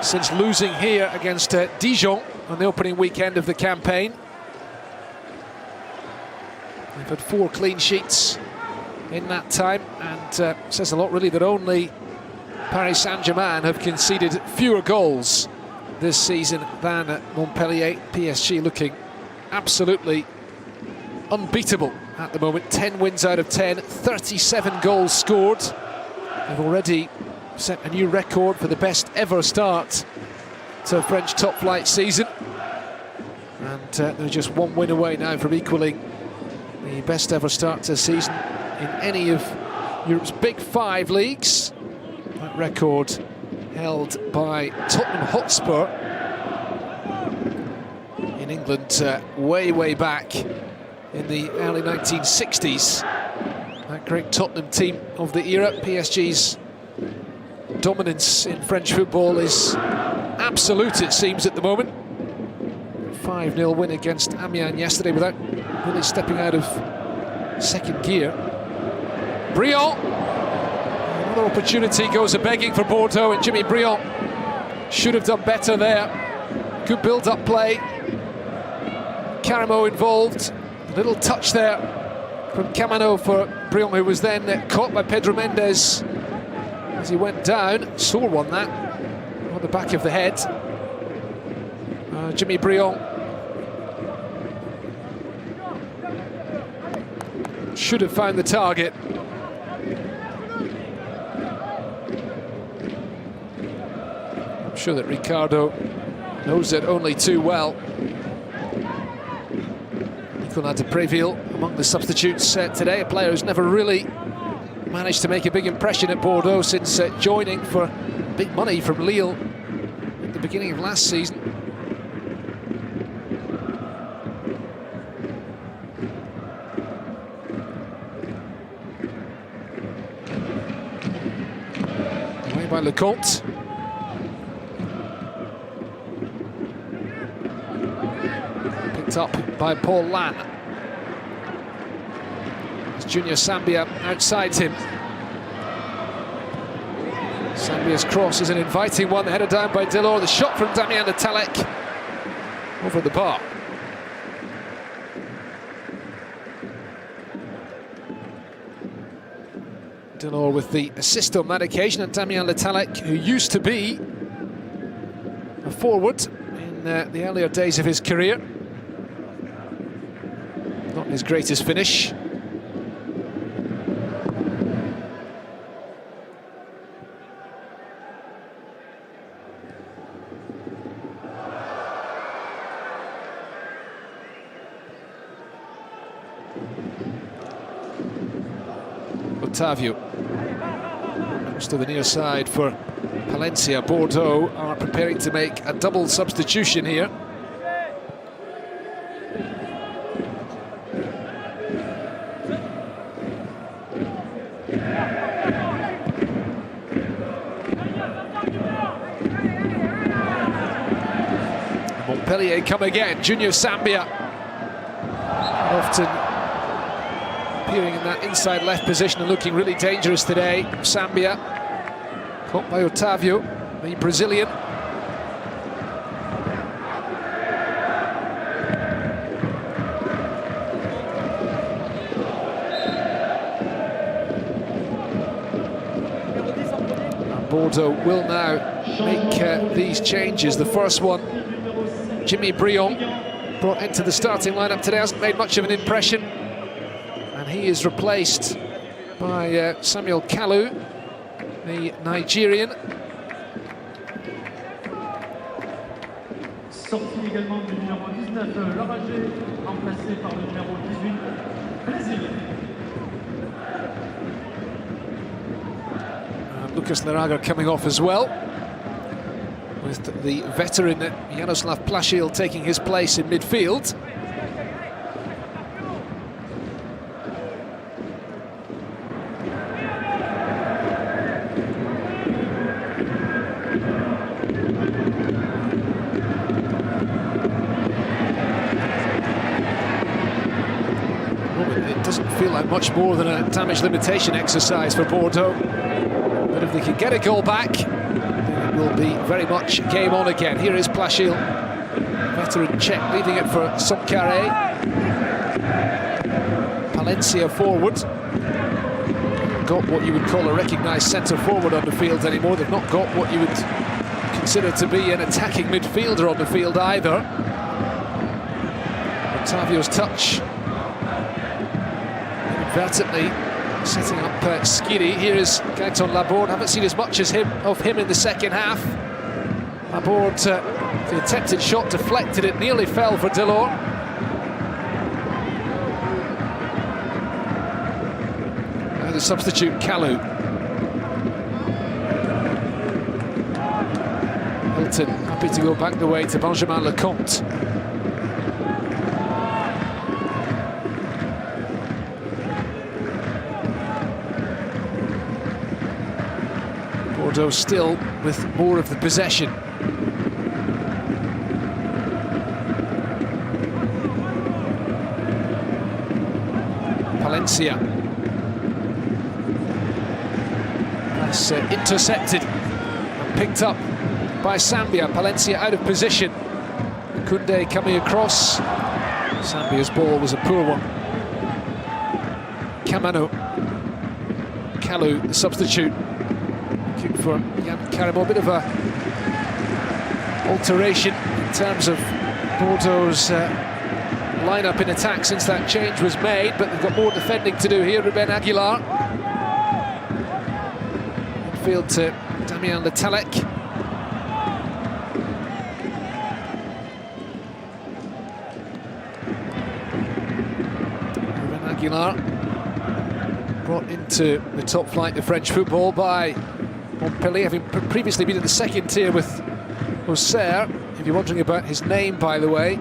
since losing here against Dijon on the opening weekend of the campaign. They've had 4 clean sheets in that time, and says a lot really that only Paris Saint-Germain have conceded fewer goals this season than Montpellier. PSG looking absolutely unbeatable at the moment. 10 wins out of 10, 37 goals scored. They've already set a new record for the best ever start to a French top-flight season, and they're just 1 win away now from equaling the best ever start to a season in any of Europe's big 5 leagues. That record held by Tottenham Hotspur in England way back in the early 1960s. That great Tottenham team of the era. PSG's dominance in French football is absolute, it seems, at the moment. 5-0 win against Amiens yesterday without really stepping out of second gear. Briand, not Another opportunity goes a-begging for Bordeaux, and Jimmy Briand should have done better there. Good build-up play. Caramo involved. A little touch there from Camano for Briand, who was then caught by Pedro Mendes as he went down. Sore one that, on the back of the head. Jimmy Briand should have found the target. I'm sure that Ricardo knows it only too well. Nicolas de Préville among the substitutes today, a player who's never really managed to make a big impression at Bordeaux since joining for big money from Lille at the beginning of last season. Away by Lecomte. Picked up by Paul Lann. As Junior Sambia outsides him. Sambia's cross is an inviting one, headed down by Delors. The shot from Damien Le Tallec over the bar. Delors with the assist on that occasion, and Damien Le Tallec, who used to be a forward in the earlier days of his career. Not his greatest finish. Otavio. Close to the near side for Palencia. Bordeaux are preparing to make a double substitution here. Montpellier come again. Junior Sambia. Often appearing in that inside left position and looking really dangerous today. Sambia, caught by Otavio, the Brazilian. And Bordeaux will now make these changes. The first one, Jimmy Briand, brought into the starting lineup today, hasn't made much of an impression. He is replaced by Samuel Kalu, the Nigerian. Sorti également du numéro 19, Laragé, remplacé par le numéro 18, Brasilia. Lucas Laraga coming off as well, with the veteran Jaroslav Plaszyl taking his place in midfield. Feel like much more than a damage limitation exercise for Bordeaux, but if they can get a goal back, then it will be very much game on again. Here is Plaszyl, veteran Czech, leading it for Somcaré. Palencia forward, got what you would call a recognised centre forward on the field anymore. They've not got what you would consider to be an attacking midfielder on the field either. Otavio's touch inadvertently setting up Skiri. Here is Gaëtan Laborde. Haven't seen as much as of him in the second half. Laborde, the attempted shot deflected, it nearly fell for Delors. And the substitute Kalu. Hilton happy to go back the way to Benjamin Lecomte. Bordeaux still with more of the possession. Palencia. Pass It's intercepted and picked up by Zambia. Palencia out of position. Kunde coming across. Zambia's ball was a poor one. Kamano. Kalu, the substitute. Looking for Jan Karimo. A bit of a alteration in terms of Bordeaux's lineup in attack since that change was made, but they've got more defending to do here. Ruben Aguilar. Midfield to Damien Letalek. Ruben Aguilar brought into the top flight of French football by Montpellier, having previously been in the second tier with Auxerre. If you're wondering about his name, by the way, he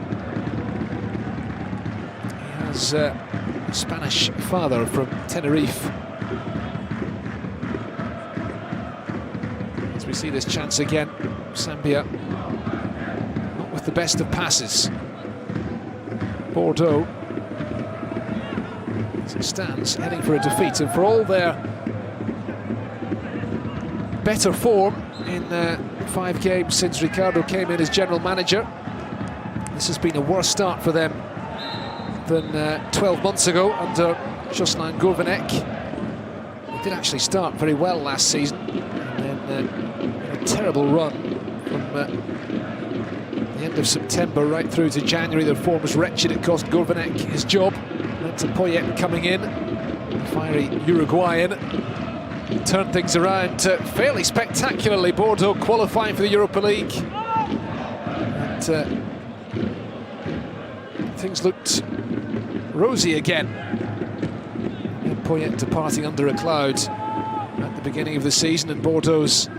has a Spanish father from Tenerife. As we see this chance again, Zambia not with the best of passes. Bordeaux, as it stands, heading for a defeat, and for all their better form in 5 games since Ricardo came in as general manager, this has been a worse start for them than 12 months ago under Jocelyn Gourvenec. They did actually start very well last season, and then a terrible run from the end of September right through to January. Their form was wretched. It cost Gourvenec his job. Led to Poyet coming in, the fiery Uruguayan. Turned things around fairly spectacularly. Bordeaux qualifying for the Europa League. And things looked rosy again. And Poyet departing under a cloud at the beginning of the season, and Bordeaux's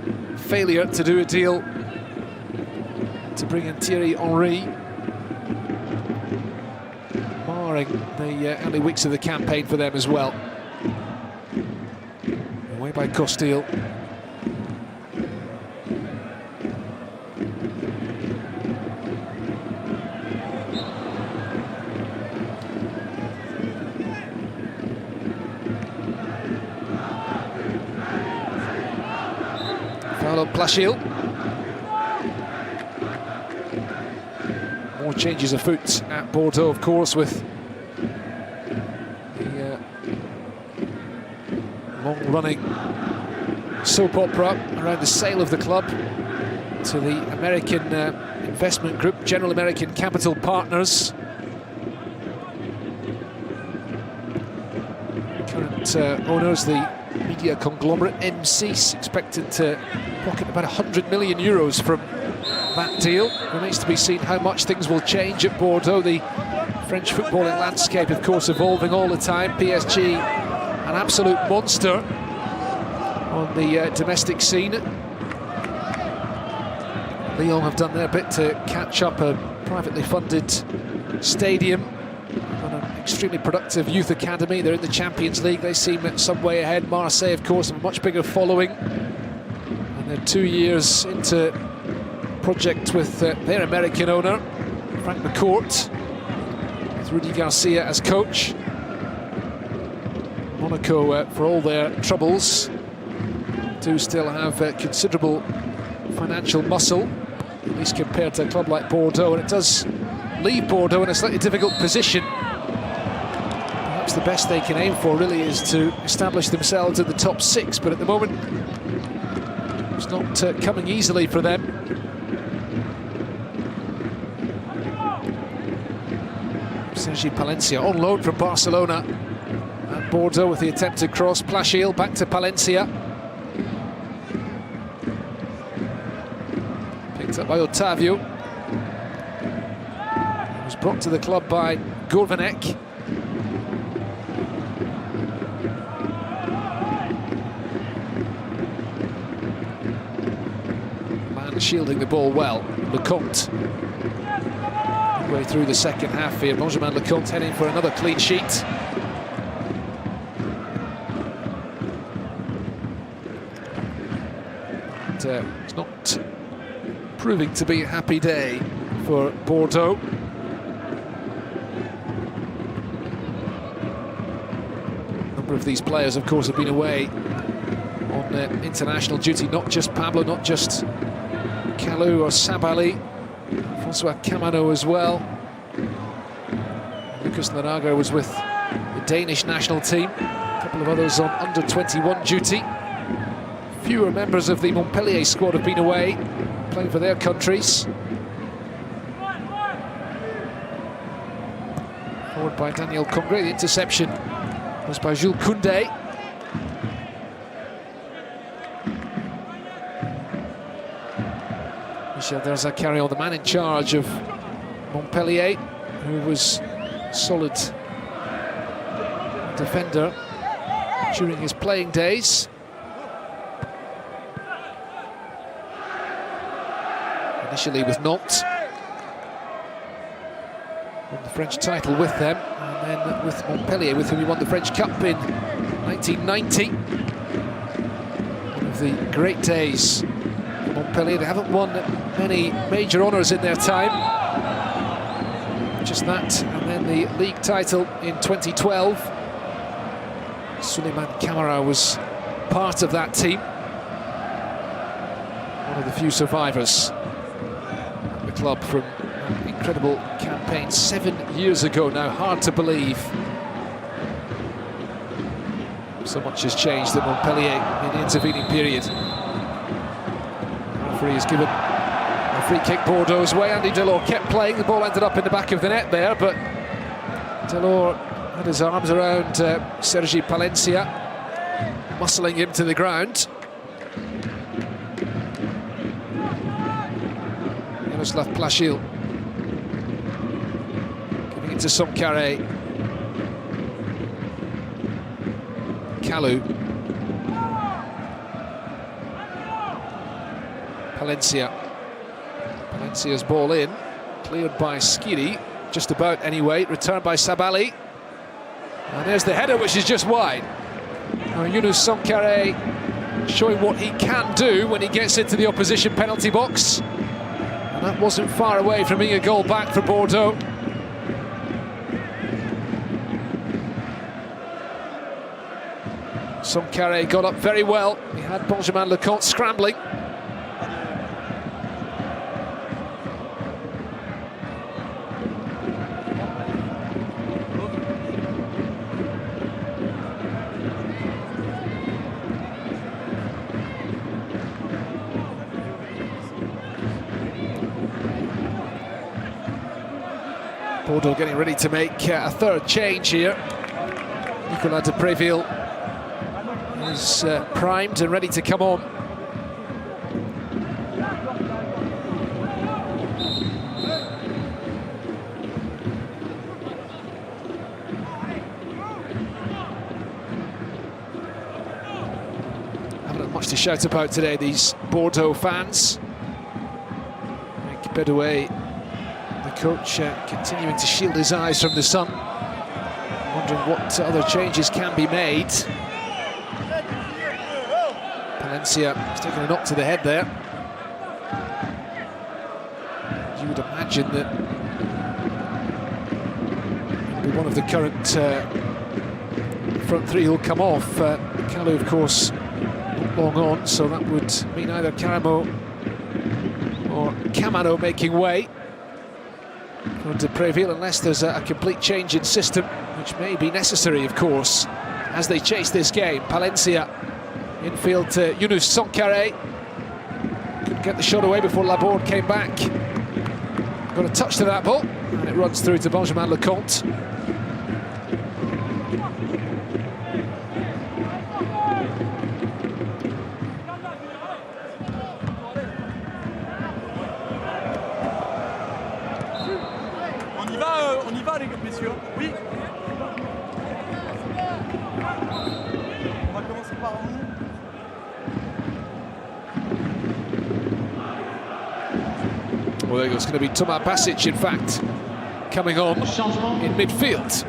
failure to do a deal to bring in Thierry Henry, marring the early weeks of the campaign for them as well. Away by Costil. Foul on Plachil. More changes afoot at Bordeaux, of course, with the long-running soap opera around the sale of the club to the American investment group, General American Capital Partners. Current owners, the media conglomerate M6, expected to pocket about 100 million euros from that deal. Remains to be seen how much things will change at Bordeaux. The French footballing landscape, of course, evolving all the time. PSG, an absolute monster on the domestic scene. Lyon have done their bit to catch up a privately funded stadium, got an extremely productive youth academy. They're in the Champions League. They seem some way ahead. Marseille, of course, have a much bigger following, and they're 2 years into a project with their American owner, Frank McCourt, with Rudy Garcia as coach. Monaco, for all their troubles, do still have considerable financial muscle, at least compared to a club like Bordeaux, and it does leave Bordeaux in a slightly difficult position. Perhaps the best they can aim for really is to establish themselves in the top 6, but at the moment it's not coming easily for them. Sergi Palencia on loan from Barcelona at Bordeaux with the attempted cross. Plachil back to Palencia. Picked up by Otavio. He was brought to the club by Gourvenec. Man shielding the ball well. Lecomte. Way through the second half here. Benjamin Lecomte heading for another clean sheet. And, it's not proving to be a happy day for Bordeaux. A number of these players, of course, have been away on international duty. Not just Pablo, not just Kalou or Sabali, Francois Camano as well. Lucas Laraga was with the Danish national team. A couple of others on under-21 duty. Fewer members of the Montpellier squad have been away, playing for their countries. Forward by Daniel Congre. The interception was by Jules Koundé. Michel Derzakarian, the man in charge of Montpellier, who was solid defender during his playing days. Initially with Nantes, won the French title with them, and then with Montpellier, with whom he won the French Cup in 1990. One of the great days for Montpellier. They haven't won many major honours in their time. Just that, and then the league title in 2012. Souleymane Camara was part of that team. One of the few survivors at the club from an incredible campaign 7 years ago now. Hard to believe. So much has changed at Montpellier in the intervening period. The referee has given a free kick Bordeaux's way. Andy Delors kept playing. The ball ended up in the back of the net there, but Delors had his arms around Sergi Palencia, muscling him to the ground. Jaroslav Plachil giving it to Somkare. Kalou. Palencia's ball in, cleared by Skiri, just about anyway, returned by Sabali. And there's the header, which is just wide. Now, Younous Somkare showing what he can do when he gets into the opposition penalty box. And that wasn't far away from being a goal back for Bordeaux. Somkare got up very well. He had Benjamin Lecomte scrambling. Bordeaux getting ready to make a third change here. Nicolas de Préville is primed and ready to come on. Haven't had much to shout about today, these Bordeaux fans. Eric Bedouet, the coach, continuing to shield his eyes from the sun, wondering what other changes can be made. Palencia has taken a knock to the head there. You would imagine that maybe one of the current front three will come off. Kalou, of course, not long on, so that would mean either Caramo or Camano making way for de Préville, unless there's a complete change in system, which may be necessary, of course, as they chase this game. Palencia infield to Younous Somkare. Couldn't get the shot away before Laborde came back. Got a touch to that ball, and it runs through to Benjamin Lecomte. On y va les messieurs. Oui. On va commencer par vous. Well, there goes. It's going to be Tomáš Basic, in fact, coming on in midfield.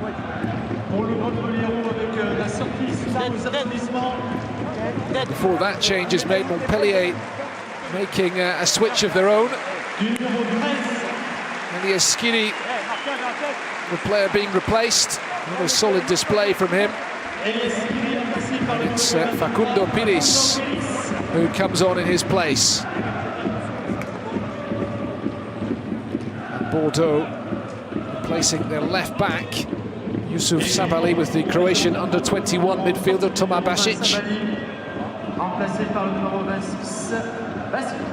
Before that change is made, Montpellier making a switch of their own. Elias Skiri, the player being replaced. Another solid display from him. And it's Facundo Pires who comes on in his place. And Bordeaux replacing their left back, Yusuf Sabali, with the Croatian under-21 midfielder Toma Basic. Remplacé par le numéro 26, Brasilia.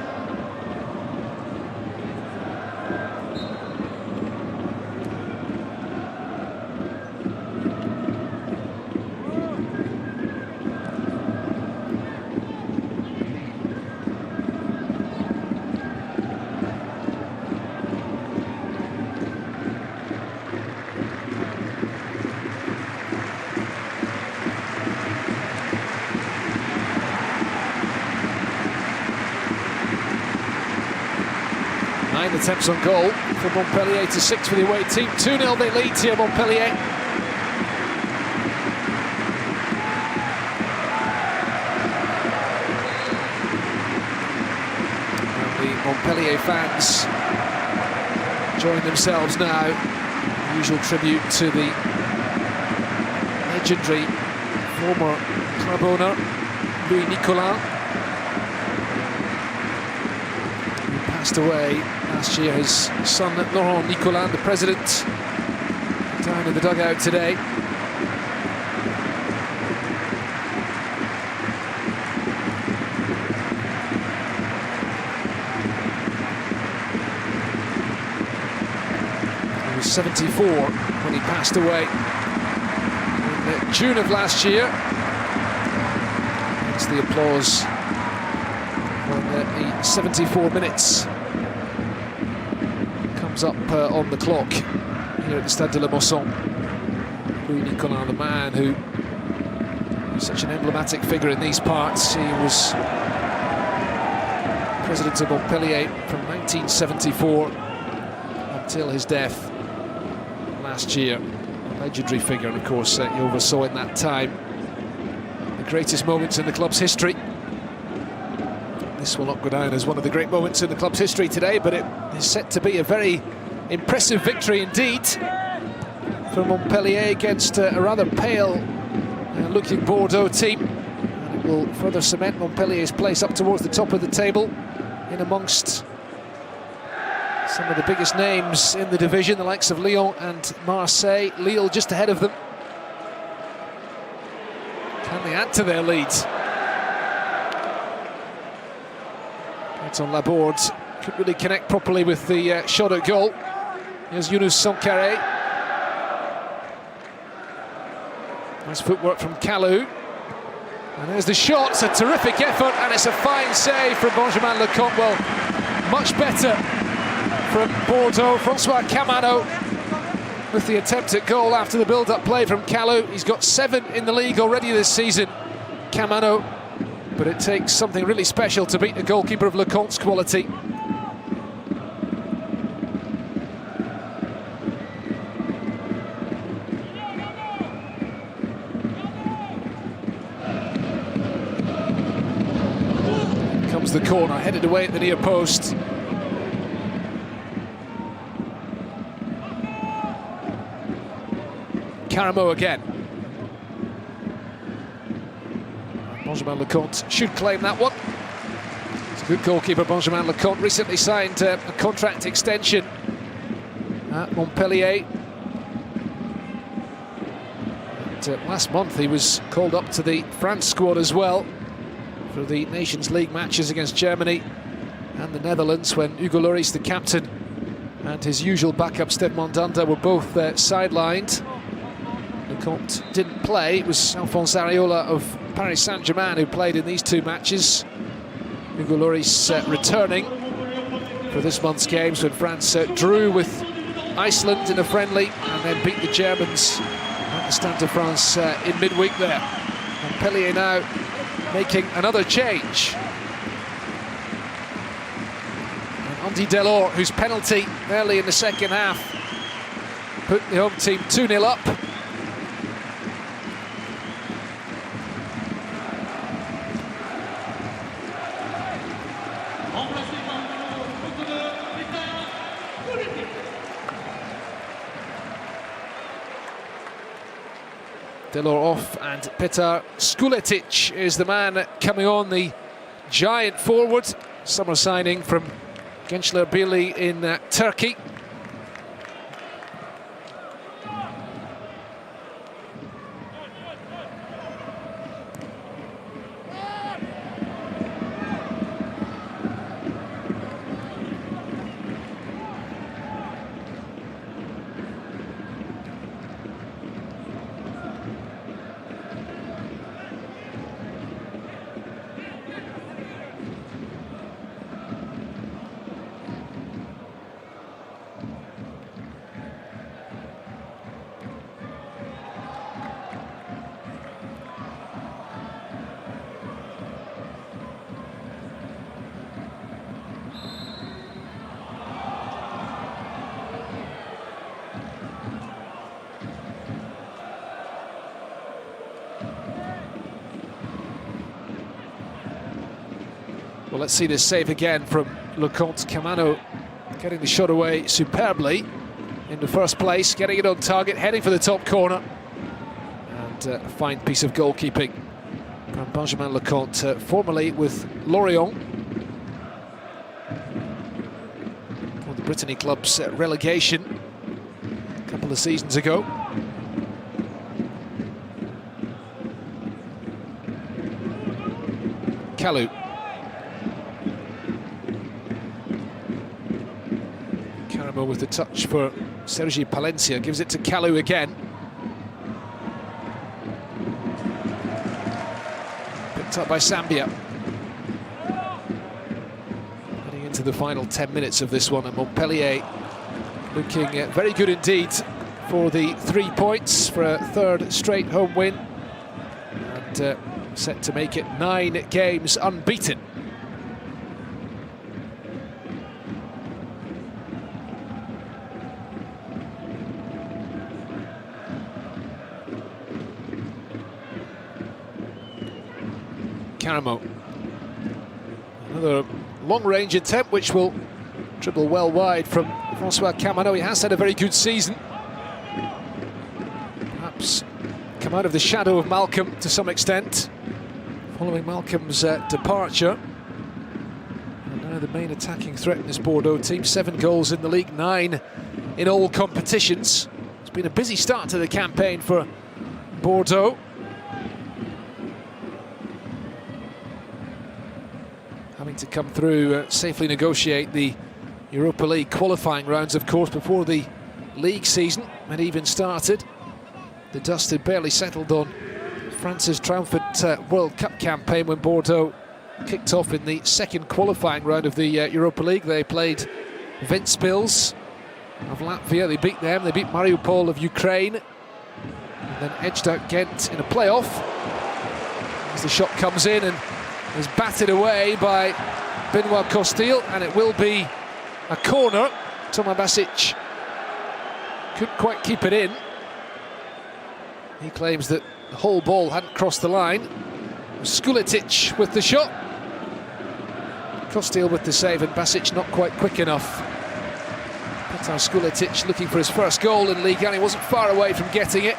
Attempts on goal for Montpellier to 6 for the away team. 2-0 they lead here, Montpellier. And the Montpellier fans join themselves now. Usual tribute to the legendary former club owner, Louis Nicolas, who passed away last year. His son Laurent Nicolas, the president, down in the dugout today. He was 74 when he passed away in June of last year. That's the applause when the 74 minutes up on the clock here at the Stade de la Mosson. Louis Nicolas, the man who is such an emblematic figure in these parts. He was president of Montpellier from 1974 until his death last year. A legendary figure, and of course he oversaw in that time the greatest moments in the club's history. This will not go down as one of the great moments in the club's history today, but it is set to be a very impressive victory indeed for Montpellier against a rather pale looking Bordeaux team. And it will further cement Montpellier's place up towards the top of the table, in amongst some of the biggest names in the division, the likes of Lyon and Marseille. Lille just ahead of them. Can they add to their lead? It's on Laborde, couldn't really connect properly with the shot at goal. Here's Younous Sankharé. Nice footwork from Kalou. And there's the shot, it's a terrific effort, and it's a fine save from Benjamin Lecomte. Well, much better from Bordeaux. Francois Camano with the attempt at goal after the build-up play from Kalou. He's got 7 in the league already this season, Camano. But it takes something really special to beat a goalkeeper of Lecomte's quality. Comes the corner, headed away at the near post. Caramo again. Benjamin Lecomte should claim that one. It's a good goalkeeper, Benjamin Lecomte. Recently signed a contract extension at Montpellier. And, last month he was called up to the France squad as well for the Nations League matches against Germany and the Netherlands, when Hugo Lloris, the captain, and his usual backup Steve Mandanda were both sidelined. Lecomte didn't play. It was Alphonse Areola of Paris Saint-Germain who played in these 2 matches. Hugo Lloris returning for this month's games, when France drew with Iceland in a friendly and then beat the Germans at the Stade de France in midweek there. Montpellier now making another change. And Andy Delors, whose penalty early in the second half put the home team 2-0 up. Delors off, and Petar Skuletic is the man coming on, the giant forward. Summer signing from Gençler Birliği in Turkey. Well, let's see this save again from Leconte. Camano getting the shot away superbly in the first place, getting it on target, heading for the top corner. And a fine piece of goalkeeping from Benjamin Leconte, formerly with Lorient. For the Brittany club's relegation a couple of seasons ago. Kalou. With the touch for Sergi Palencia, gives it to Kalou again. Picked up by Sambia. Heading into the final 10 minutes of this one, and Montpellier looking very good indeed for the 3 points for a third straight home win, and set to make it 9 games unbeaten. Caramo. Another long-range attempt which will dribble well wide from Francois Camano. He has had a very good season. Perhaps come out of the shadow of Malcolm to some extent, following Malcolm's departure. And now the main attacking threat in this Bordeaux team. 7 goals in the league, 9 in all competitions. It's been a busy start to the campaign for Bordeaux. Having to come through, safely negotiate the Europa League qualifying rounds, of course, before the league season had even started. The dust had barely settled on France's triumphant World Cup campaign when Bordeaux kicked off in the second qualifying round of the Europa League. They played Ventspils of Latvia, they beat them, they beat Mariupol of Ukraine, and then edged out Ghent in a playoff. As the shot comes in and is batted away by Benoit Costil, and it will be a corner. Tomáš Basić couldn't quite keep it in. He claims that the whole ball hadn't crossed the line. Skuletic with the shot. Costil with the save, and Basić not quite quick enough. Petar Skuletic looking for his first goal in Ligue 1. He wasn't far away from getting it.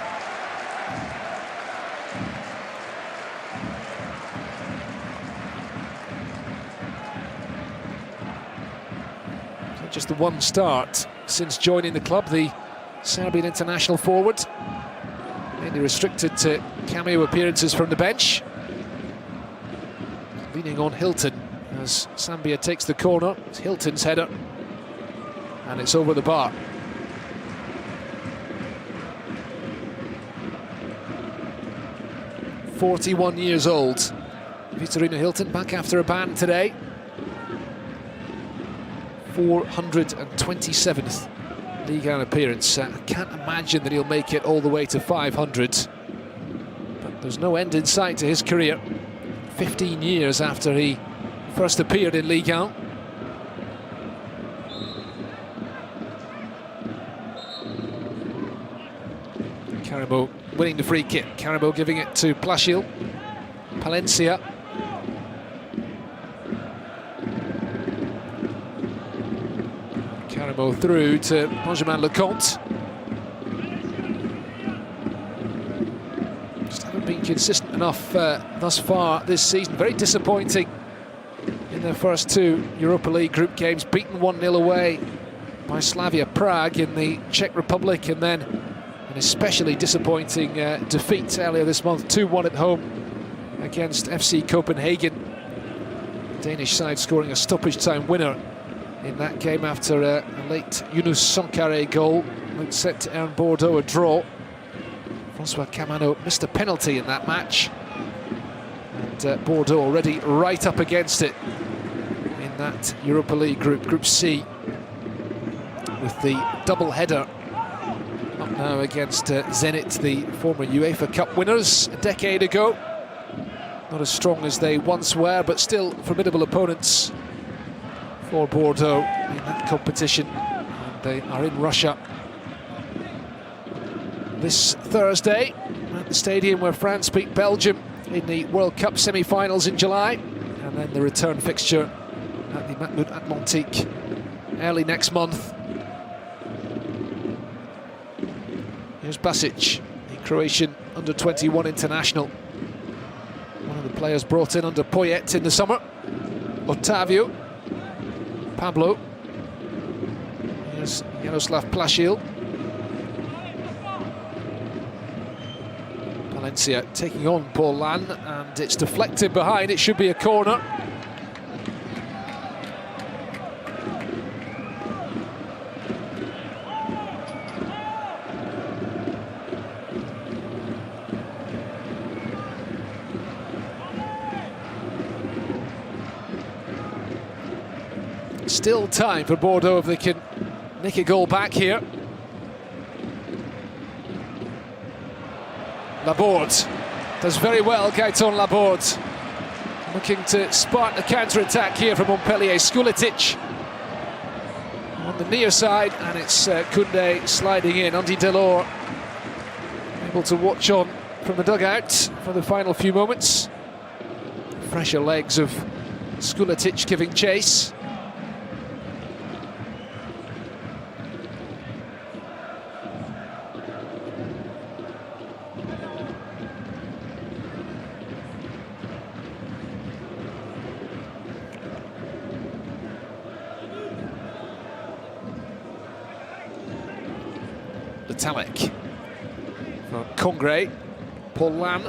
Just the one start since joining the club, the Serbian international forward. Mainly restricted to cameo appearances from the bench. Leaning on Hilton as Sambia takes the corner. It's Hilton's header, and it's over the bar. "41 years old, Vitorino Hilton, back after a ban today. 427th Ligue 1 appearance. I can't imagine that he'll make it all the way to 500. But there's no end in sight to his career. 15 years after he first appeared in Ligue 1. Caramo winning the free kick. Caramo giving it to Plachil. Palencia. Caramo through to Benjamin Leconte. consistent enough thus far this season. Very disappointing in their first two Europa League group games, beaten 1-0 away by Slavia Prague in the Czech Republic, and then an especially disappointing defeat earlier this month, 2-1 at home against FC Copenhagen. The Danish side scoring a stoppage time winner in that game after a late Yunus Sankare goal, looked set to earn Bordeaux a draw. Francois Camano missed a penalty in that match, and Bordeaux already right up against it in that Europa League group, Group C, with the double header up now against Zenit, the former UEFA Cup winners a decade ago. Not as strong as they once were, but still formidable opponents for Bordeaux in that competition. And they are in Russia this Thursday at the stadium where France beat Belgium in the World Cup semi-finals in July, and then the return fixture at the Matmut Atlantique early next month. Here's Basic, the Croatian under-21 international, one of the players brought in under Poyet in the summer. Otavio, Pablo, here's Jaroslav Plašil. Valencia taking on Paul Lan, and it's deflected behind. It should be a corner. Still time for Bordeaux if they can nick a goal back here. Laborde does very well, Gaetan Laborde. Looking to spark the counter-attack here from Montpellier. Skuletic on the near side, and it's Koundé sliding in. Andy Delors able to watch on from the dugout for the final few moments. Fresher legs of Skuletic giving chase. Talek for Congre, Paul Lan.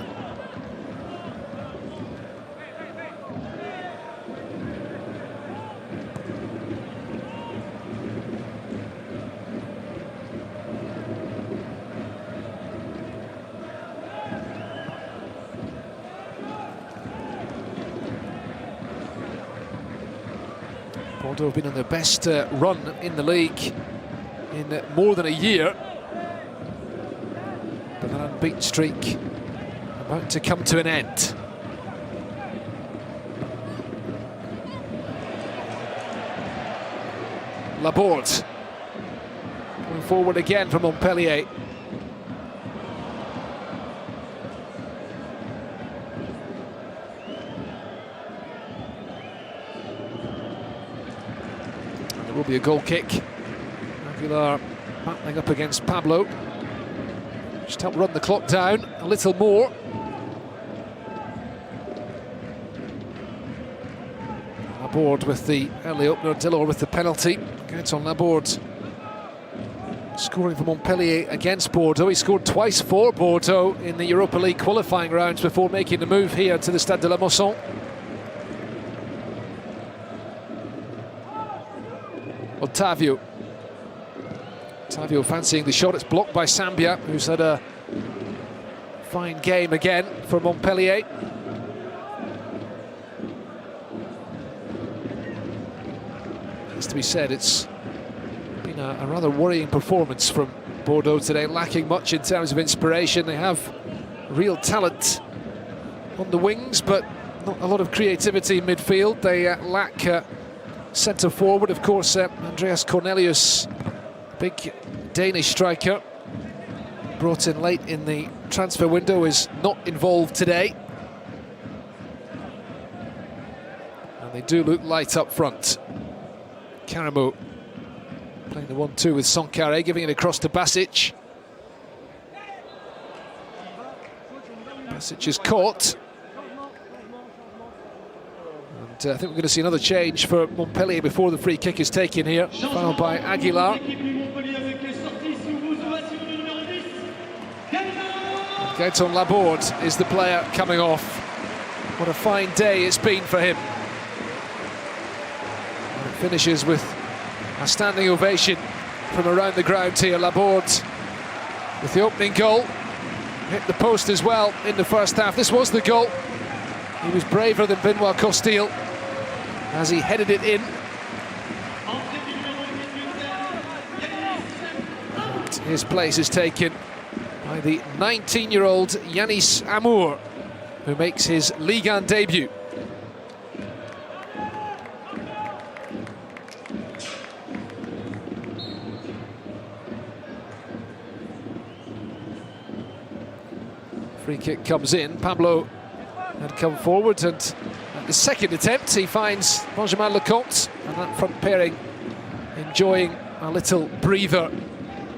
Bordeaux have been on their best run in the league in more than a year. But an unbeaten streak about to come to an end. Laborde going forward again from Montpellier. And there will be a goal kick. Aguilar battling up against Pablo. Just help run the clock down a little more. Laborde with the early opener, Delors with the penalty. Gaetan Laborde scoring for Montpellier against Bordeaux. He scored twice for Bordeaux in the Europa League qualifying rounds before making the move here to the Stade de la Mosson. Otavio fancying the shot. It's blocked by Sambia, who's had a fine game again for Montpellier. Has to be said, it's been a rather worrying performance from Bordeaux today, lacking much in terms of inspiration. They have real talent on the wings, but not a lot of creativity in midfield. They lack centre forward, of course. Andreas Cornelius, big Danish striker, brought in late in the transfer window, is not involved today. And they do look light up front. Caramo playing the 1-2 with Sankare, giving it across to Basic. Brasilia is caught. And I think we're going to see another change for Montpellier before the free kick is taken here, fouled by Aguilar. Gaëtan Laborde is the player coming off. What a fine day it's been for him. And it finishes with a standing ovation from around the ground here. Laborde with the opening goal. Hit the post as well in the first half. This was the goal. He was braver than Benoit Costil as he headed it in. And his place is taken by the 19-year-old Yanis Amour, who makes his Ligue 1 debut. Free kick comes in. Pablo had come forward, and at the second attempt he finds Benjamin Lecomte, and that front pairing enjoying a little breather.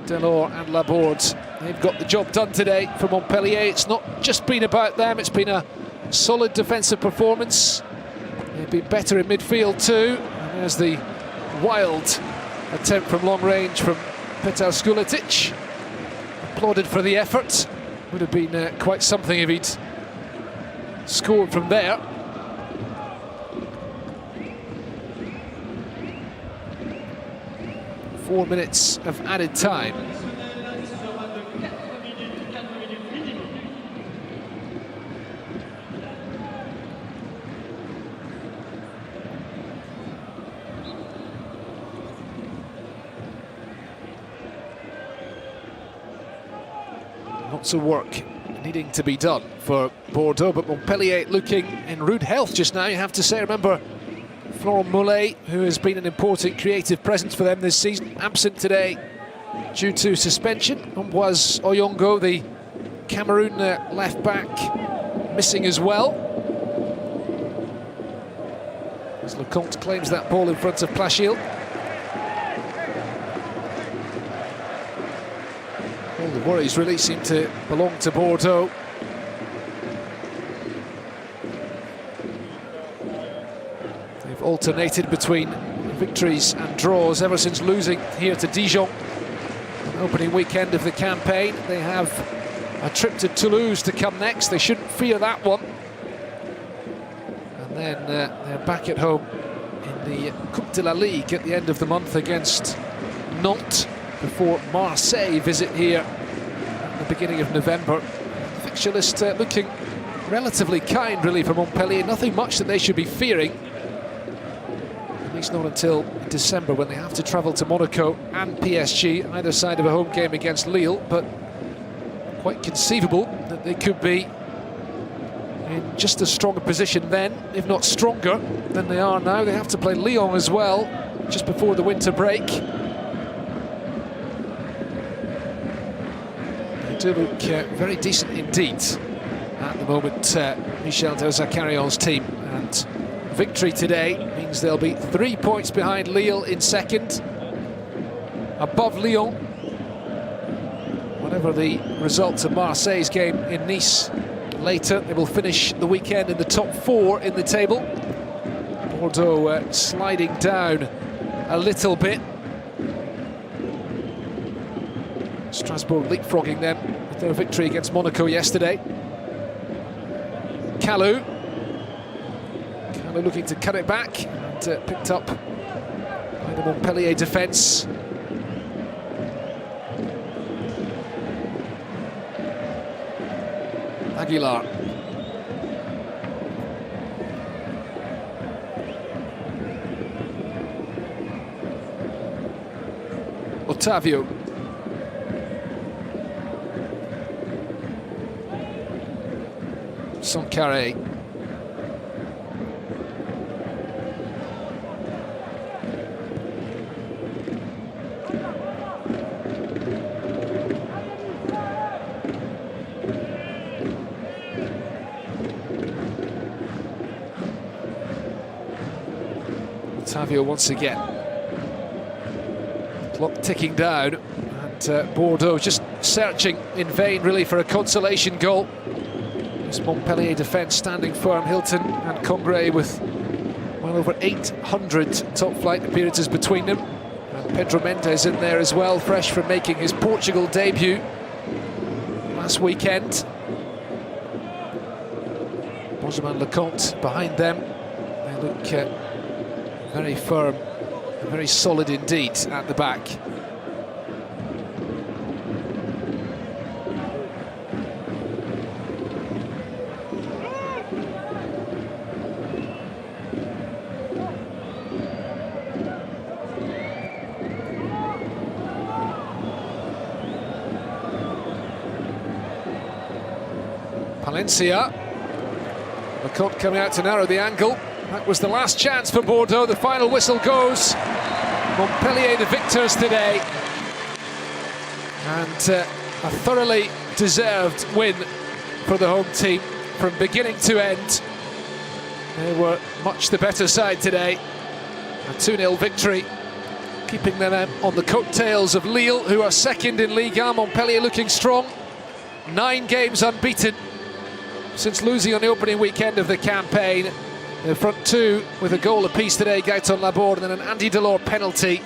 Delors and Laborde, they've got the job done today for Montpellier. It's not just been about them, it's been a solid defensive performance. They've been better in midfield too. And there's the wild attempt from long range from Petar Skuletic. Applauded for the effort. Would have been quite something if he'd scored from there. Four minutes of added time. Lots of work needing to be done for Bordeaux, but Montpellier looking in rude health just now, you have to say. Remember, Florent Mollet, who has been an important creative presence for them this season, absent today due to suspension. Ambroise Oyongo, the Cameroon left-back, missing as well. As Lecomte claims that ball in front of Plachil. All the worries really seem to belong to Bordeaux. They've alternated between victories and draws ever since losing here to Dijon. An opening weekend of the campaign. They have a trip to Toulouse to come next. They shouldn't fear that one. And then they're back at home in the Coupe de la Ligue at the end of the month against Nantes, before Marseille visit here at the beginning of November. The fixture list looking relatively kind, really, for Montpellier. Nothing much that they should be fearing, at least not until December, when they have to travel to Monaco and PSG, either side of a home game against Lille. But quite conceivable that they could be in just as strong a position then, if not stronger, than they are now. They have to play Lyon as well, just before the winter break. Do look very decent indeed at the moment, Michel Dezacarion's team, and victory today means they'll be 3 points behind Lille in second, above Lyon. Whatever the results of Marseille's game in Nice later, they will finish the weekend in the top 4 in the table. Bordeaux sliding down a little bit. Strasbourg leapfrogging them with their victory against Monaco yesterday. Kalou looking to cut it back, and picked up by the Montpellier defence. Aguilar. Otavio. Sankaré. Otavio once again. Clock ticking down, and Bordeaux just searching in vain, really, for a consolation goal. This Montpellier defence standing firm. Hilton and Congré with well over 800 top-flight appearances between them. And Pedro Mendes in there as well, fresh from making his Portugal debut last weekend. Benjamin Lecomte behind them. They look very firm and very solid indeed at the back. Palencia. Lecomte coming out to narrow the angle. That was the last chance for Bordeaux. The final whistle goes. Montpellier the victors today. And a thoroughly deserved win for the home team from beginning to end. They were much the better side today. A 2-0 victory, keeping them on the coattails of Lille, who are second in Ligue 1. Montpellier looking strong. 9 games unbeaten since losing on the opening weekend of the campaign. The front two with a goal apiece today, Gaëtan Laborde, and then an Andy Delors penalty.